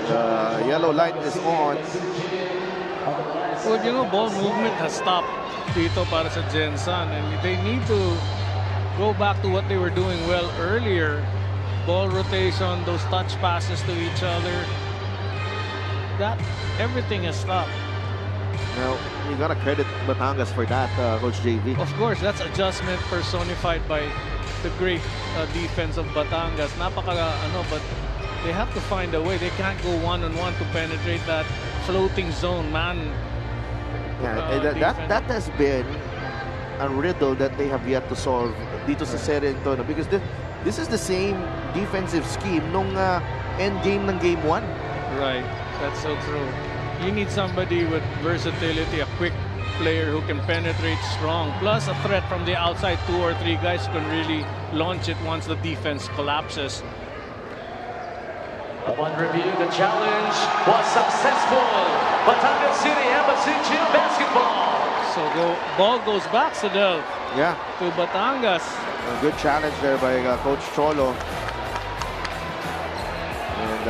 the yellow light is on. Well, you know, ball movement has stopped dito para sa Gensan, and they need to go back to what they were doing well earlier. Ball rotation, those touch passes to each other. That everything has stopped. Now, you gotta credit Batangas for that, Coach JV. Of course, that's adjustment personified by the great defense of Batangas. But they have to find a way. They can't go one-on-one to penetrate that floating zone, man. Yeah, that has been a riddle that they have yet to solve dito sa Serie Antonio, because this is the same defensive scheme nung end game ng Game 1. Right, that's so true. You need somebody with versatility, a quick player who can penetrate strong, plus a threat from the outside, 2 or 3 guys who can really launch it once the defense collapses. Upon review, the challenge was successful. Batangas City Embassy Chill basketball. So ball goes back, Sadel. Yeah. To Batangas. A good challenge there by Coach Cholo. And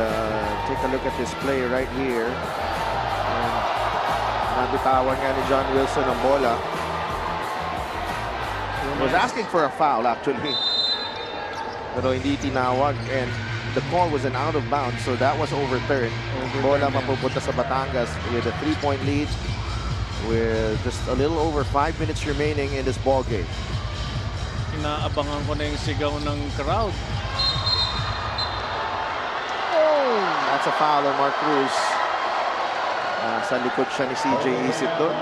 take a look at this play right here. And nabitawan nga ni John Wilson ang bola. He was asking for a foul actually, pero hindi tinawag, and the call was an out of bounds, so that was overturned. Bola mapupunta sa Batangas with a 3-point lead with just a little over 5 minutes remaining in this ball game. Inaabangan ko na yung sigaw ng crowd. Oh! That's a foul on Mark Cruz. Sa likod siya ni CJ Isip doon.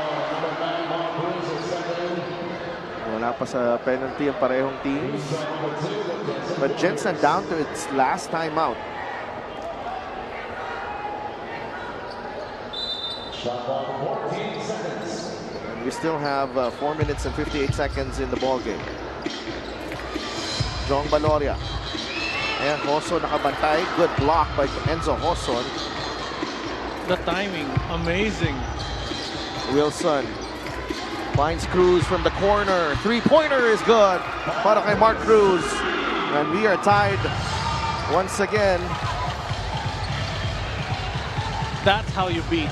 Wala pa sa penalty ang parehong teams. But Gensan down to its last timeout. And we still have 4 minutes and 58 seconds in the ball game. Jong Baloria. Ayan, Hoson nakabantay. Good block by Enzo Hoson. The timing, amazing. Wilson finds Cruz from the corner. 3-pointer is good para kay Mark Cruz. And we are tied once again. That's how you beat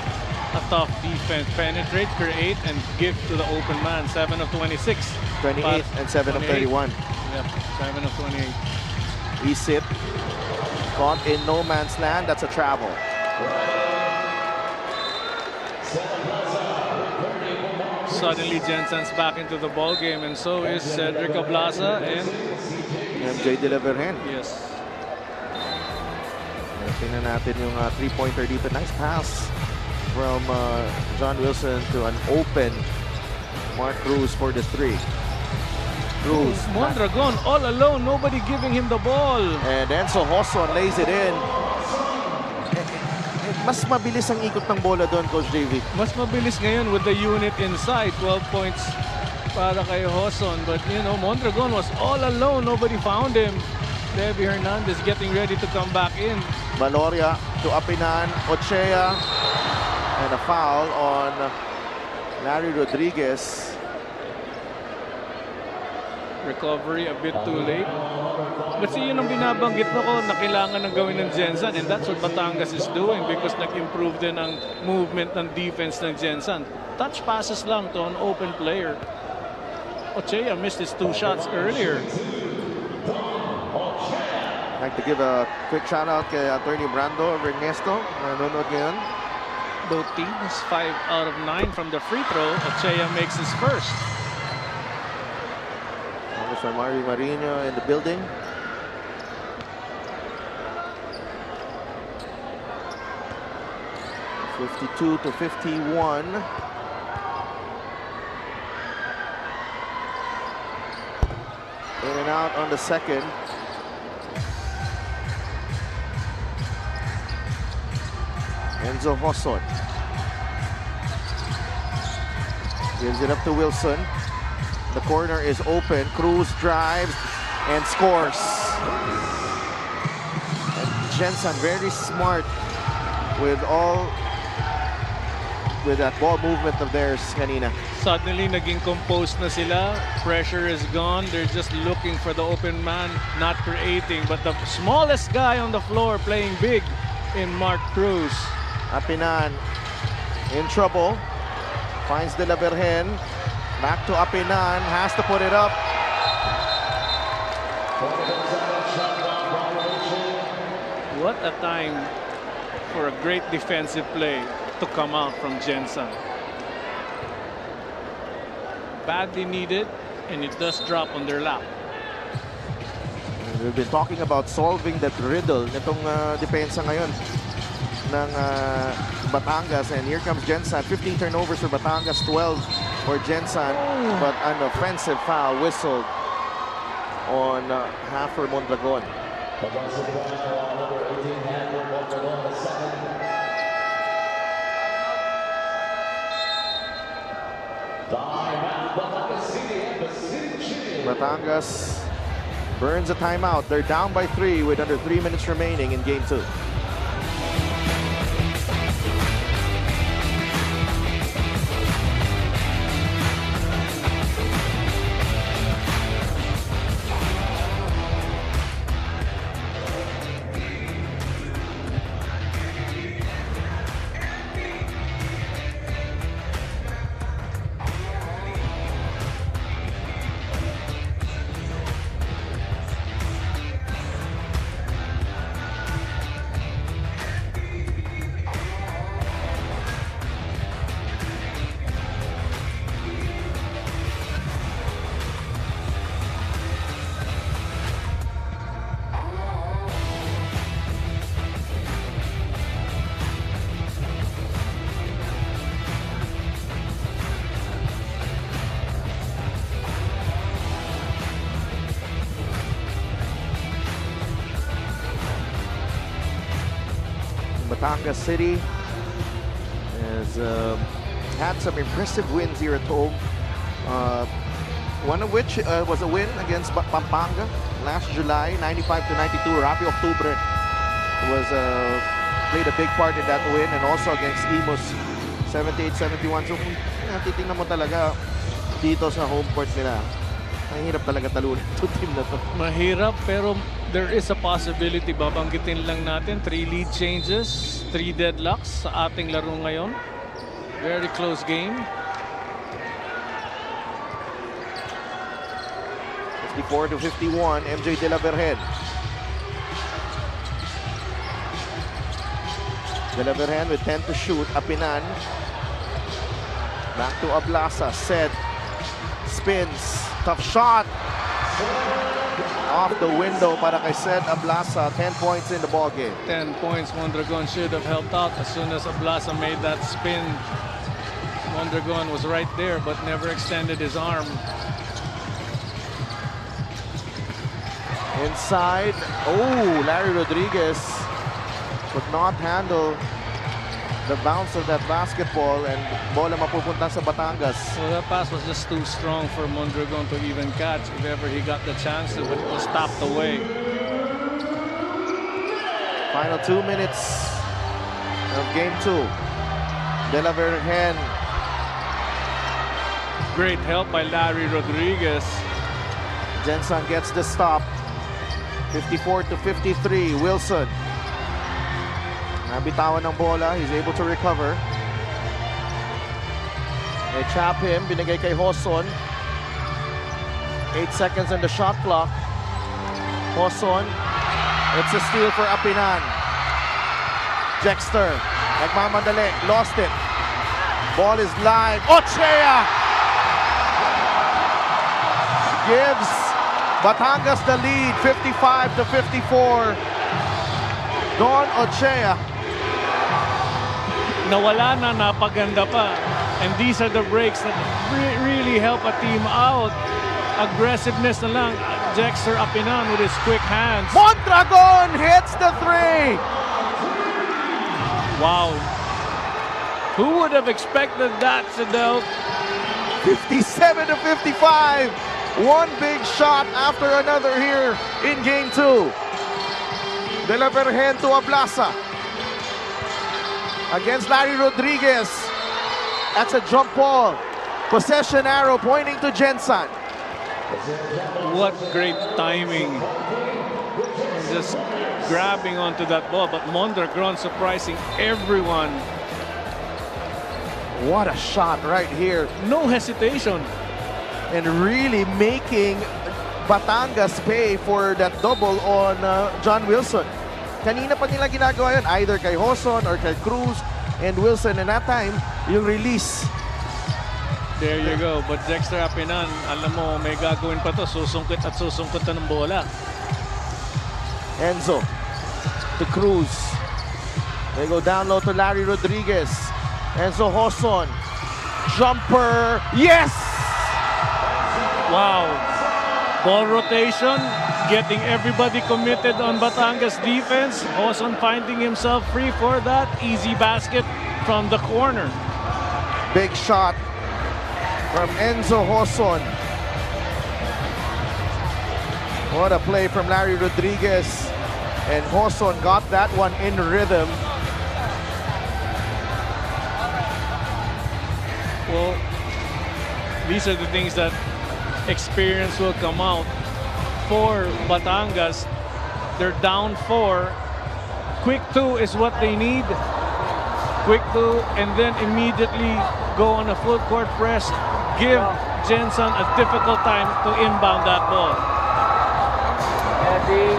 a tough defense. Penetrate, create, and give to the open man. 7 of 26. 28 and 7 of 31. Yep, 7 of 28. Isip caught in no man's land. That's a travel. Suddenly, Gensan's back into the ball game, and so is Cedric Ablaza and MJ De La Virgen. Yes. Tingnan natin yung 3-pointer dito. Nice pass from John Wilson to an open Mark Cruz for the 3. Cruz. Mondragon all alone, nobody giving him the ball. And Enzo Hoson lays it in. Mas mabilis ang ikot ng bola doon, Coach JV. Mas mabilis ngayon with the unit inside. 12 points para kay Hoson. But, you know, Mondragon was all alone. Nobody found him. Debbie Hernandez getting ready to come back in. Baloria to Apinan. Ochea. And a foul on Larry Rodriguez. Recovery a bit too late. But see, yun ang binabanggit mo ko na kailangan ng gawin ng Gensan, and that's what Batangas is doing because nag-improve din ang movement ng defense ng Gensan. Touch passes lang to an open player. Ochea missed his 2 shots earlier. I'd like to give a quick shout out kay Attorney Brando of Ernesto. Nanonood ngayon. Both teams 5 out of 9 from the free throw. Ochea makes his first. Mr. Mario Marino in the building. (52 to 51). In and out on the second. Enzo Hoson. Gives it up to Wilson. The corner is open. Cruz drives and scores. And Gensan very smart with that ball movement of theirs kanina. Suddenly, naging composed na sila. Pressure is gone. They're just looking for the open man, not creating. But the smallest guy on the floor playing big in Mark Cruz. Apinan in trouble. Finds De La Virgen. Back to Apinan. Has to put it up. What a time for a great defensive play to come out from Gensan. Badly needed, and it does drop on their lap. We've been talking about solving that riddle nitong depensa ngayon ng Batangas, and here comes Gensan. 15 turnovers for Batangas, 12 for Gensan, but an offensive foul whistled on Hafer Mondragon. Batangas burns a timeout. They're down by 3 with under 3 minutes remaining in game 2. Batangas City has had some impressive wins here at home. One of which was a win against Pampanga last July, 95-92. Rapi Octubre was played a big part in that win, and also against Imus, 78-71. So kung titingnan mo talaga dito sa home court nila, mahirap talaga talunin itong team na to. Mahirap, pero there is a possibility. Babanggitin lang natin, 3 lead changes, 3 deadlocks sa ating laro ngayon. Very close game. 54-51, MJ De La Virgen. De La Virgen with 10 to shoot. Apinan. Back to Ablasa. Set. Spins. Tough shot. Off the window para kay Sed Ablasa. 10 points in the ball game. 10 points. Mondragon should have helped out as soon as Ablasa made that spin. Mondragon was right there but never extended his arm. Inside. Oh, Larry Rodriguez could not handle the bounce of that basketball, and bola mapupunta sa Batangas. Well, that pass was just too strong for Mondragon to even catch if ever he got the chance to, but it was stopped away. Final 2 minutes of game 2. De La Virgen. Great help by Larry Rodriguez. Gensan gets the stop. 54-53. Wilson. Nabitawan ng bola. He's able to recover. They trap him. Binigay kay Hoson. 8 seconds on the shot clock. Hoson. It's a steal for Apinan. Jexter. Nagmamadali. Lost it. Ball is live. Ochea gives Batangas the lead. 55-54. Don Ochea. Nawala na, napaganda pa. And these are the breaks that really help a team out. Aggressiveness na lang. Jexter Apinan with his quick hands. Mondragon hits the 3. Wow. Who would have expected that, Sidel? 57 to 55. One big shot after another here in game 2. De la Virgen to Ablasa against Larry Rodriguez. That's a jump ball. Possession arrow pointing to Gensan. What great timing. Just grabbing onto that ball, but Mondragon surprising everyone. What a shot right here. No hesitation. And really making Batangas pay for that double on John Wilson. Kanina pa nila ginagawa yun, either kay Hoson or kay Cruz and Wilson. And that time, yung release. There you go. But Dexter Apinan, alam mo, may gagawin pa to. Susungkit at susungkit na ng bola. Enzo to Cruz. They go down low to Larry Rodriguez. Enzo Hoson. Jumper. Yes! Wow. Ball rotation. Getting everybody committed on Batangas defense. Hoson finding himself free for that easy basket from the corner. Big shot from Enzo Hoson. What a play from Larry Rodriguez. And Hoson got that one in rhythm. Well, these are the things that experience will come out for Batangas. They're down 4. Quick 2 is what they need. Quick 2 and then immediately go on a full court press. Give Gensan a difficult time to inbound that ball. Heavy.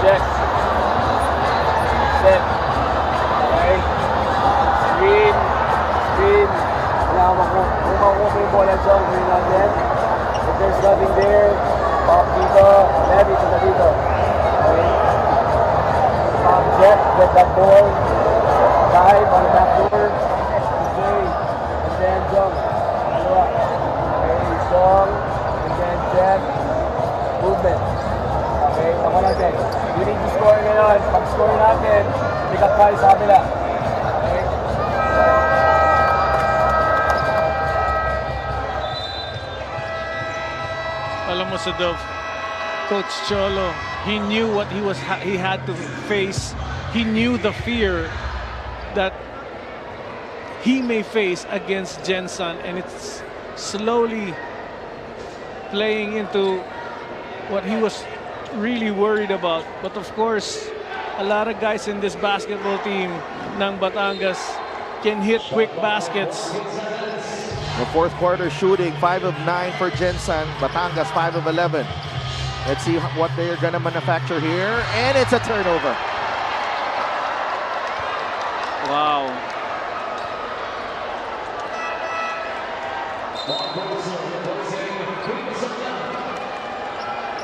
Check. Set. Okay. Green. Green. Kailangan makuha yung bola dyan. Green natin. If there's nothing there, pop dito. Heavy to the dito. Okay. Pop check. Get that ball. Dive on the back door. Okay. And then jump. Okay. Strong. And then check. Movement. Okay, ako natin. You need to score ngayon. Pag-score natin, pick up tayo sa kabila. Okay? Alam mo sa Dove, Coach Cholo, he knew what he had to face. He knew the fear that he may face against Gensan, and it's slowly playing into what he was really worried about. But of course, a lot of guys in this basketball team ng Batangas can hit quick baskets. The fourth quarter shooting, 5 of 9 for Gensan. Batangas, 5 of 11. Let's see what they're gonna manufacture here. And it's a turnover. Wow.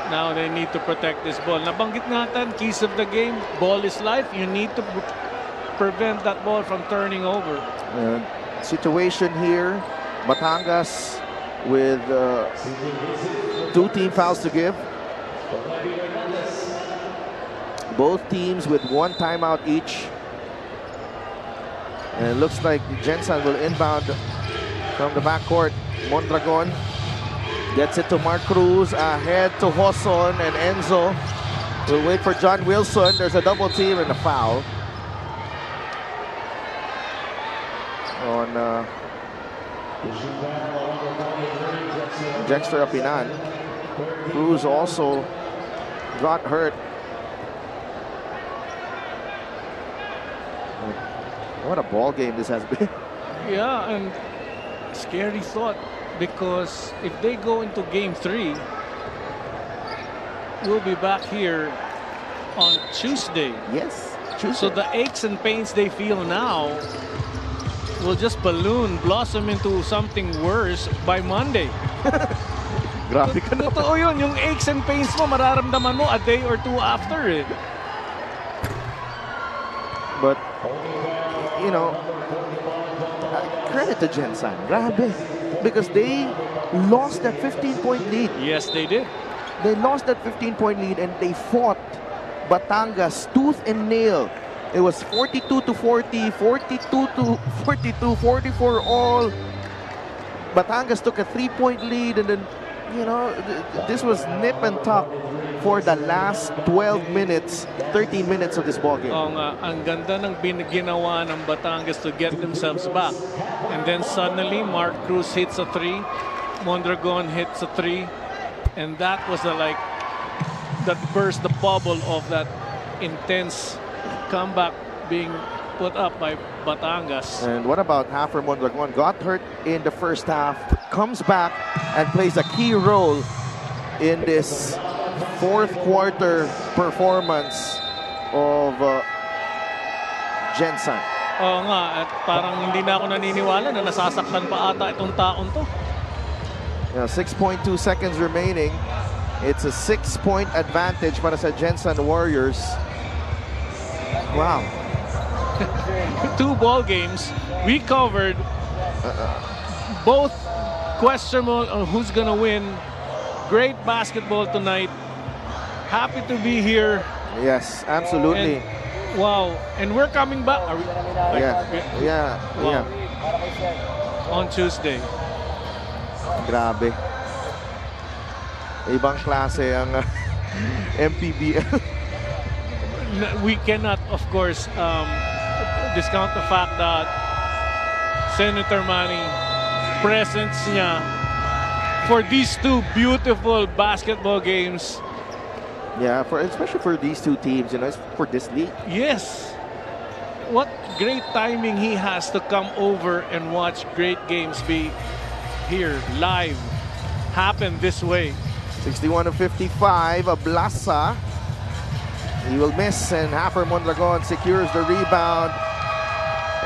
Now they need to protect this ball. Nabanggit natin, keys of the game, ball is life. You need to prevent that ball from turning over. Situation here, Batangas with 2 team fouls to give. Both teams with 1 timeout each. And it looks like Gensan will inbound from the backcourt. Mondragon gets it to Mark Cruz, ahead to Hoson, and Enzo will wait for John Wilson. There's a double team and a foul on Dexter Apinan. Cruz also got hurt. What a ball game this has been. Yeah, and scary thought, because if they go into game 3, we'll be back here on Tuesday. Yes, Tuesday. So the aches and pains they feel now will just blossom into something worse by Monday. Grabe ka na. Totoo yun, yung aches and pains mo, mararamdaman mo a day or 2 after it. But, you know, credit to Gensan. Grabe. Because they lost that 15-point lead. Yes, they did. They lost that 15-point lead and they fought Batangas tooth and nail. It was 42 to 40, 42 to 42, 44 all. Batangas took a 3-point lead, and then, you know, this was nip and tuck for the last 12 minutes, 13 minutes of this ballgame. Oo nga, ang ganda ng ginawa ng Batangas to get themselves back. And then suddenly, Mark Cruz hits a 3, Mondragon hits a 3, and that was that burst the bubble of that intense comeback being put up by Batangas. And what about Hafer Mondragon? Got hurt in the first half, comes back and plays a key role in this fourth quarter performance of Gensan. Oo nga, at parang hindi na ako naniniwala na nasasaktan pa ata itong taon to. 6.2 seconds remaining. It's a 6-point advantage para sa Gensan Warriors. Wow. 2 ball games. We covered both questionable on who's gonna win. Great basketball tonight. Happy to be here. Yes, absolutely. And, wow. And we're coming back. Are we, Yeah. On Tuesday. Grabe. Ibang klase ang Mpbl. We cannot, of course, discount the fact that Senator Manny presence niya for these 2 beautiful basketball games. Yeah, especially for these 2 teams, you know, for this league. Yes. What great timing he has to come over and watch great games be here live, happen this way. 61-55, Ablasa. He will miss, and Hafer Mondragon secures the rebound.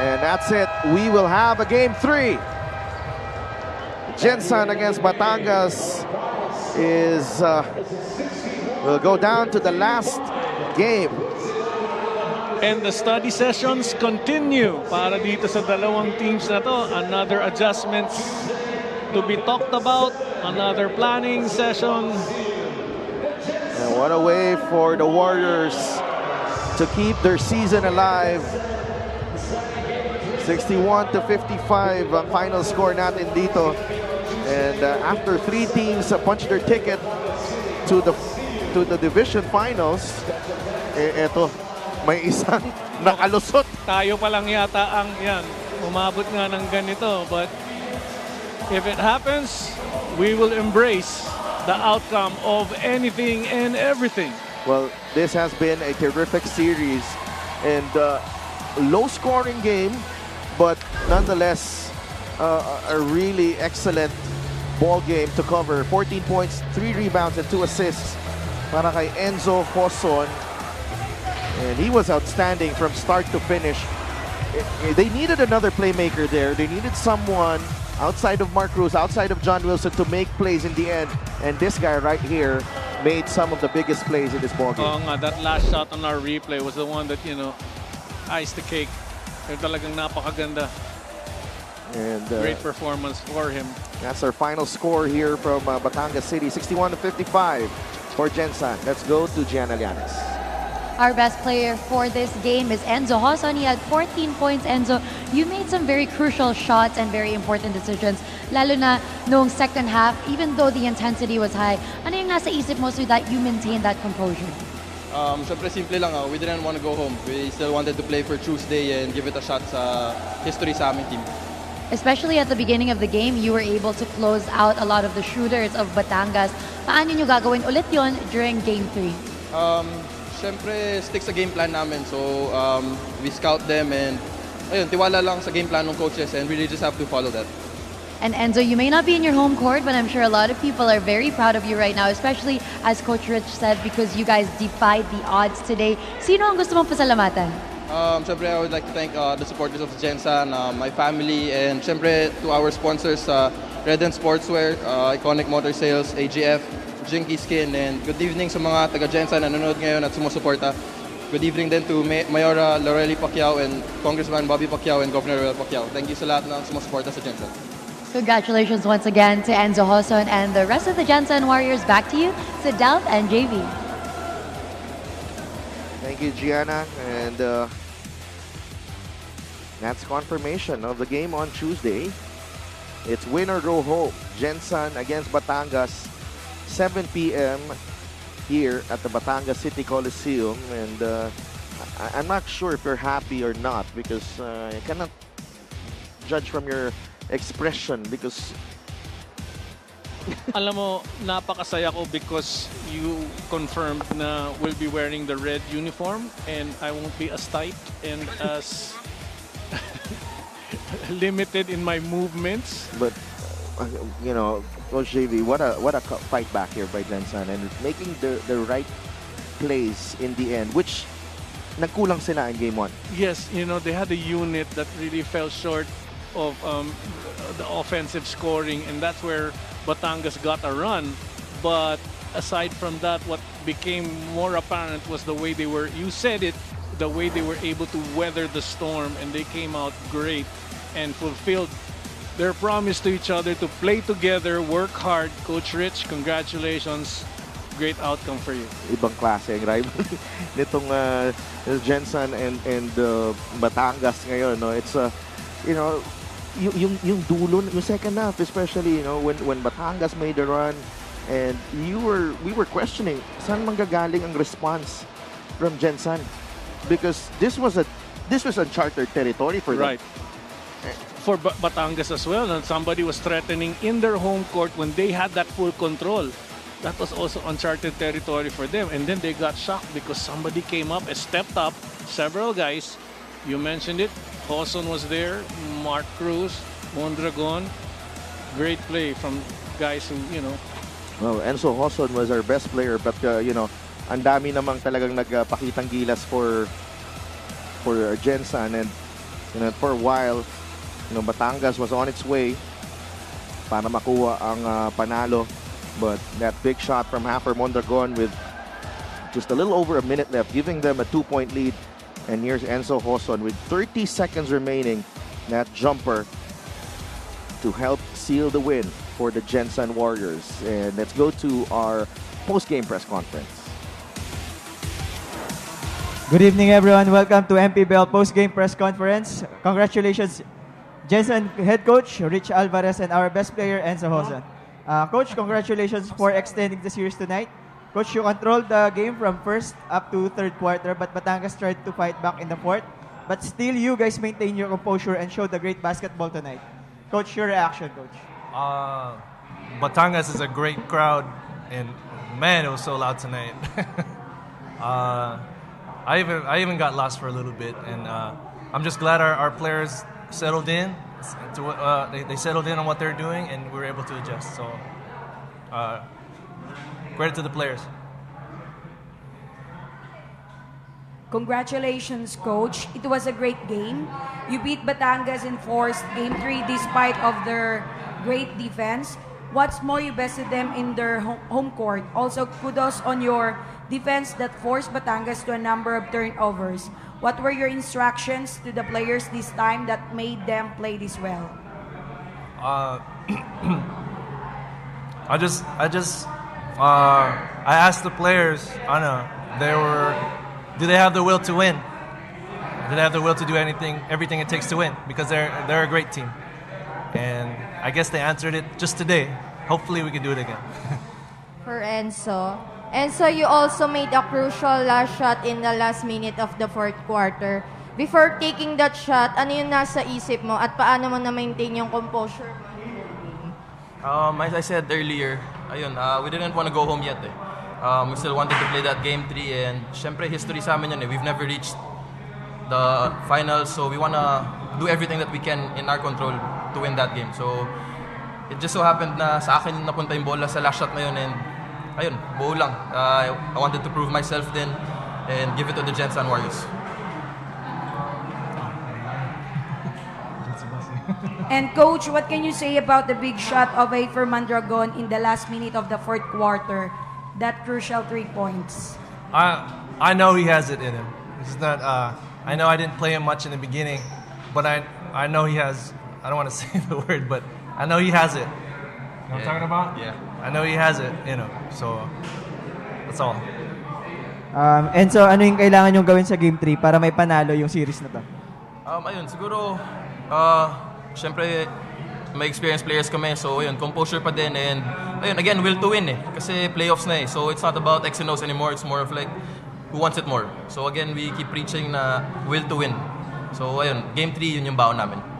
And that's it. We will have a game 3. Gensan against Batangas will go down to the last game. And the study sessions continue para dito sa dalawang teams na to. Another adjustments to be talked about, another planning session. And what a way for the Warriors to keep their season alive. 61-55 ang final score natin dito. And after 3 teams punched their ticket to the division finals, eto, may isang nakalusot. Tayo pa lang yata ang umabot nga ng ganito, but if it happens, we will embrace the outcome of anything and everything. Well, this has been a terrific series and low-scoring game, but nonetheless, a really excellent ball game to cover. 14 points, 3 rebounds, and 2 assists para kay Enzo Joson. And he was outstanding from start to finish. They needed another playmaker there. They needed someone outside of Mark Cruz, outside of John Wilson to make plays in the end. And this guy right here made some of the biggest plays in this ballgame. Oo nga, that last shot on our replay was the one that, iced the cake. Pero talagang napakaganda. And great performance for him. That's our final score here from Batangas City, 61-55 for Gensan. Let's go to Gianna Llanes. Our best player for this game is Enzo Joson. He had 14 points. Enzo, you made some very crucial shots and very important decisions. Lalo na noong second half, even though the intensity was high, ano yung nasa isip mo so that you maintain that composure? Siyempre simple lang, we didn't want to go home. We still wanted to play for Tuesday and give it a shot sa history sa aming team. Especially at the beginning of the game, you were able to close out a lot of the shooters of Batangas. Paano nyo gagawin ulit yon during Game 3? Siyempre, stick sa game plan namin. So, we scout them and ayun, tiwala lang sa game plan ng coaches and we really just have to follow that. And Enzo, you may not be in your home court, but I'm sure a lot of people are very proud of you right now, especially as Coach Rich said, because you guys defied the odds today. Sino ang gusto mong pasalamatan? Siyempre, I would like to thank the supporters of Gensan, my family, and siyempre to our sponsors, Redden Sportswear, Iconic Motor Sales, AGF, Jinky Skin, and good evening sa mga taga-Gensan na nanonood ngayon at sumusuporta. Good evening din to Mayora Lorelli Pacquiao and Congressman Bobby Pacquiao and Governor Roel Pacquiao. Thank you sa lahat ng sumusuporta sa Gensan. Congratulations once again to Enzo Joson and the rest of the Gensan Warriors. Back to you, to Delph and JV. Thank you, Gianna. And that's confirmation of the game on Tuesday. It's win or go home. Gensan against Batangas, 7 p.m. here at the Batangas City Coliseum. And I'm not sure if you're happy or not because I cannot judge from your expression because Alam mo, napakasaya ko because you confirmed na we'll be wearing the red uniform and I won't be as tight and as limited in my movements. But you know, Coach JV, what a fight back here by Gensan and making the right plays in the end, which nagkulang sila in game 1. Yes, you know, they had a unit that really fell short of the offensive scoring, and that's where Batangas got a run. But aside from that, what became more apparent was the way they were, you said it, the way they were able to weather the storm, and they came out great and fulfilled their promise to each other to play together, work hard. Coach Rich, congratulations. Great outcome for you. Ibang klase ang rivalry nitong Gensan and Batangas ngayon. No? It's you know, yung dulo, yung second half especially, you know, when Batangas made the run and we were questioning saan manggagaling ang response from Gensan because this was uncharted territory for them. Right. For Batangas as well, and somebody was threatening in their home court when they had that full control. That was also uncharted territory for them. And then they got shocked because somebody came up and stepped up. Several guys. You mentioned it. Hoson was there. Mark Cruz. Mondragon. Great play from guys who, you know. Well, Enzo Hoson was our best player but, you know, ang dami namang talagang nagpakitang gilas for Gensan and, you know, for a while, you know, Batangas was on its way para makuha ang panalo. But that big shot from Hafer Mondragon with just a little over a minute left, giving them a 2-point lead. And here's Enzo Hoson with 30 seconds remaining. That jumper to help seal the win for the Gensan Warriors. And let's go to our post-game press conference. Good evening, everyone. Welcome to Mpbl post-game press conference. Congratulations, Gensan head coach Rich Alvarez and our best player Enzo Hoson. Coach, congratulations for extending the series tonight. Coach, you controlled the game from first up to third quarter, but Batangas tried to fight back in the fourth. But still, you guys maintained your composure and showed the great basketball tonight. Coach, your reaction, Coach? Batangas is a great crowd, and man, it was so loud tonight. I even got lost for a little bit, and I'm just glad our players settled in. They settled in on what they're doing, and we were able to adjust. So, credit to the players. Congratulations, Coach. It was a great game. You beat Batangas in forced Game 3 despite of their great defense. What's more, you bested them in their home court. Also, kudos on your defense that forced Batangas to a number of turnovers. What were your instructions to the players this time that made them play this well? I asked the players, do they have the will to win? Do they have the will to do everything it takes to win? Because they're a great team. And I guess they answered it just today. Hopefully we can do it again. For Enzo. Enzo, you also made a crucial last shot in the last minute of the fourth quarter. Before taking that shot, ano yung nasa isip mo at paano mo na-maintain yung composure mo? As I said earlier, we didn't want to go home yet. We still wanted to play that Game 3 and syempre history sa amin yun eh. We've never reached the finals, so we want to do everything that we can in our control to win that game. So it just so happened na sa akin napunta yung bola sa last shot na yun and ayun, buo lang. I wanted to prove myself then and give it to the Gensan Warriors. And Coach, what can you say about the big shot of Hafer Mondragon in the last minute of the fourth quarter? That crucial 3 points. I know he has it in him. It's not. I know I didn't play him much in the beginning, but I know he has. I don't want to say the word, but I know he has it. You know what I'm talking about? Yeah. I know he has it, you know. So that's all. Enzo, ano yung kailangan yung gawin sa Game 3 para may panalo yung series na to? Ayun, siguro, syempre, may experienced players kami. So ayun, composure pa din, and ayun, again, will to win kasi playoffs na So it's not about X and O's anymore, it's more of like who wants it more. So again, we keep preaching na will to win. So ayun, game 3 yun yung baon namin.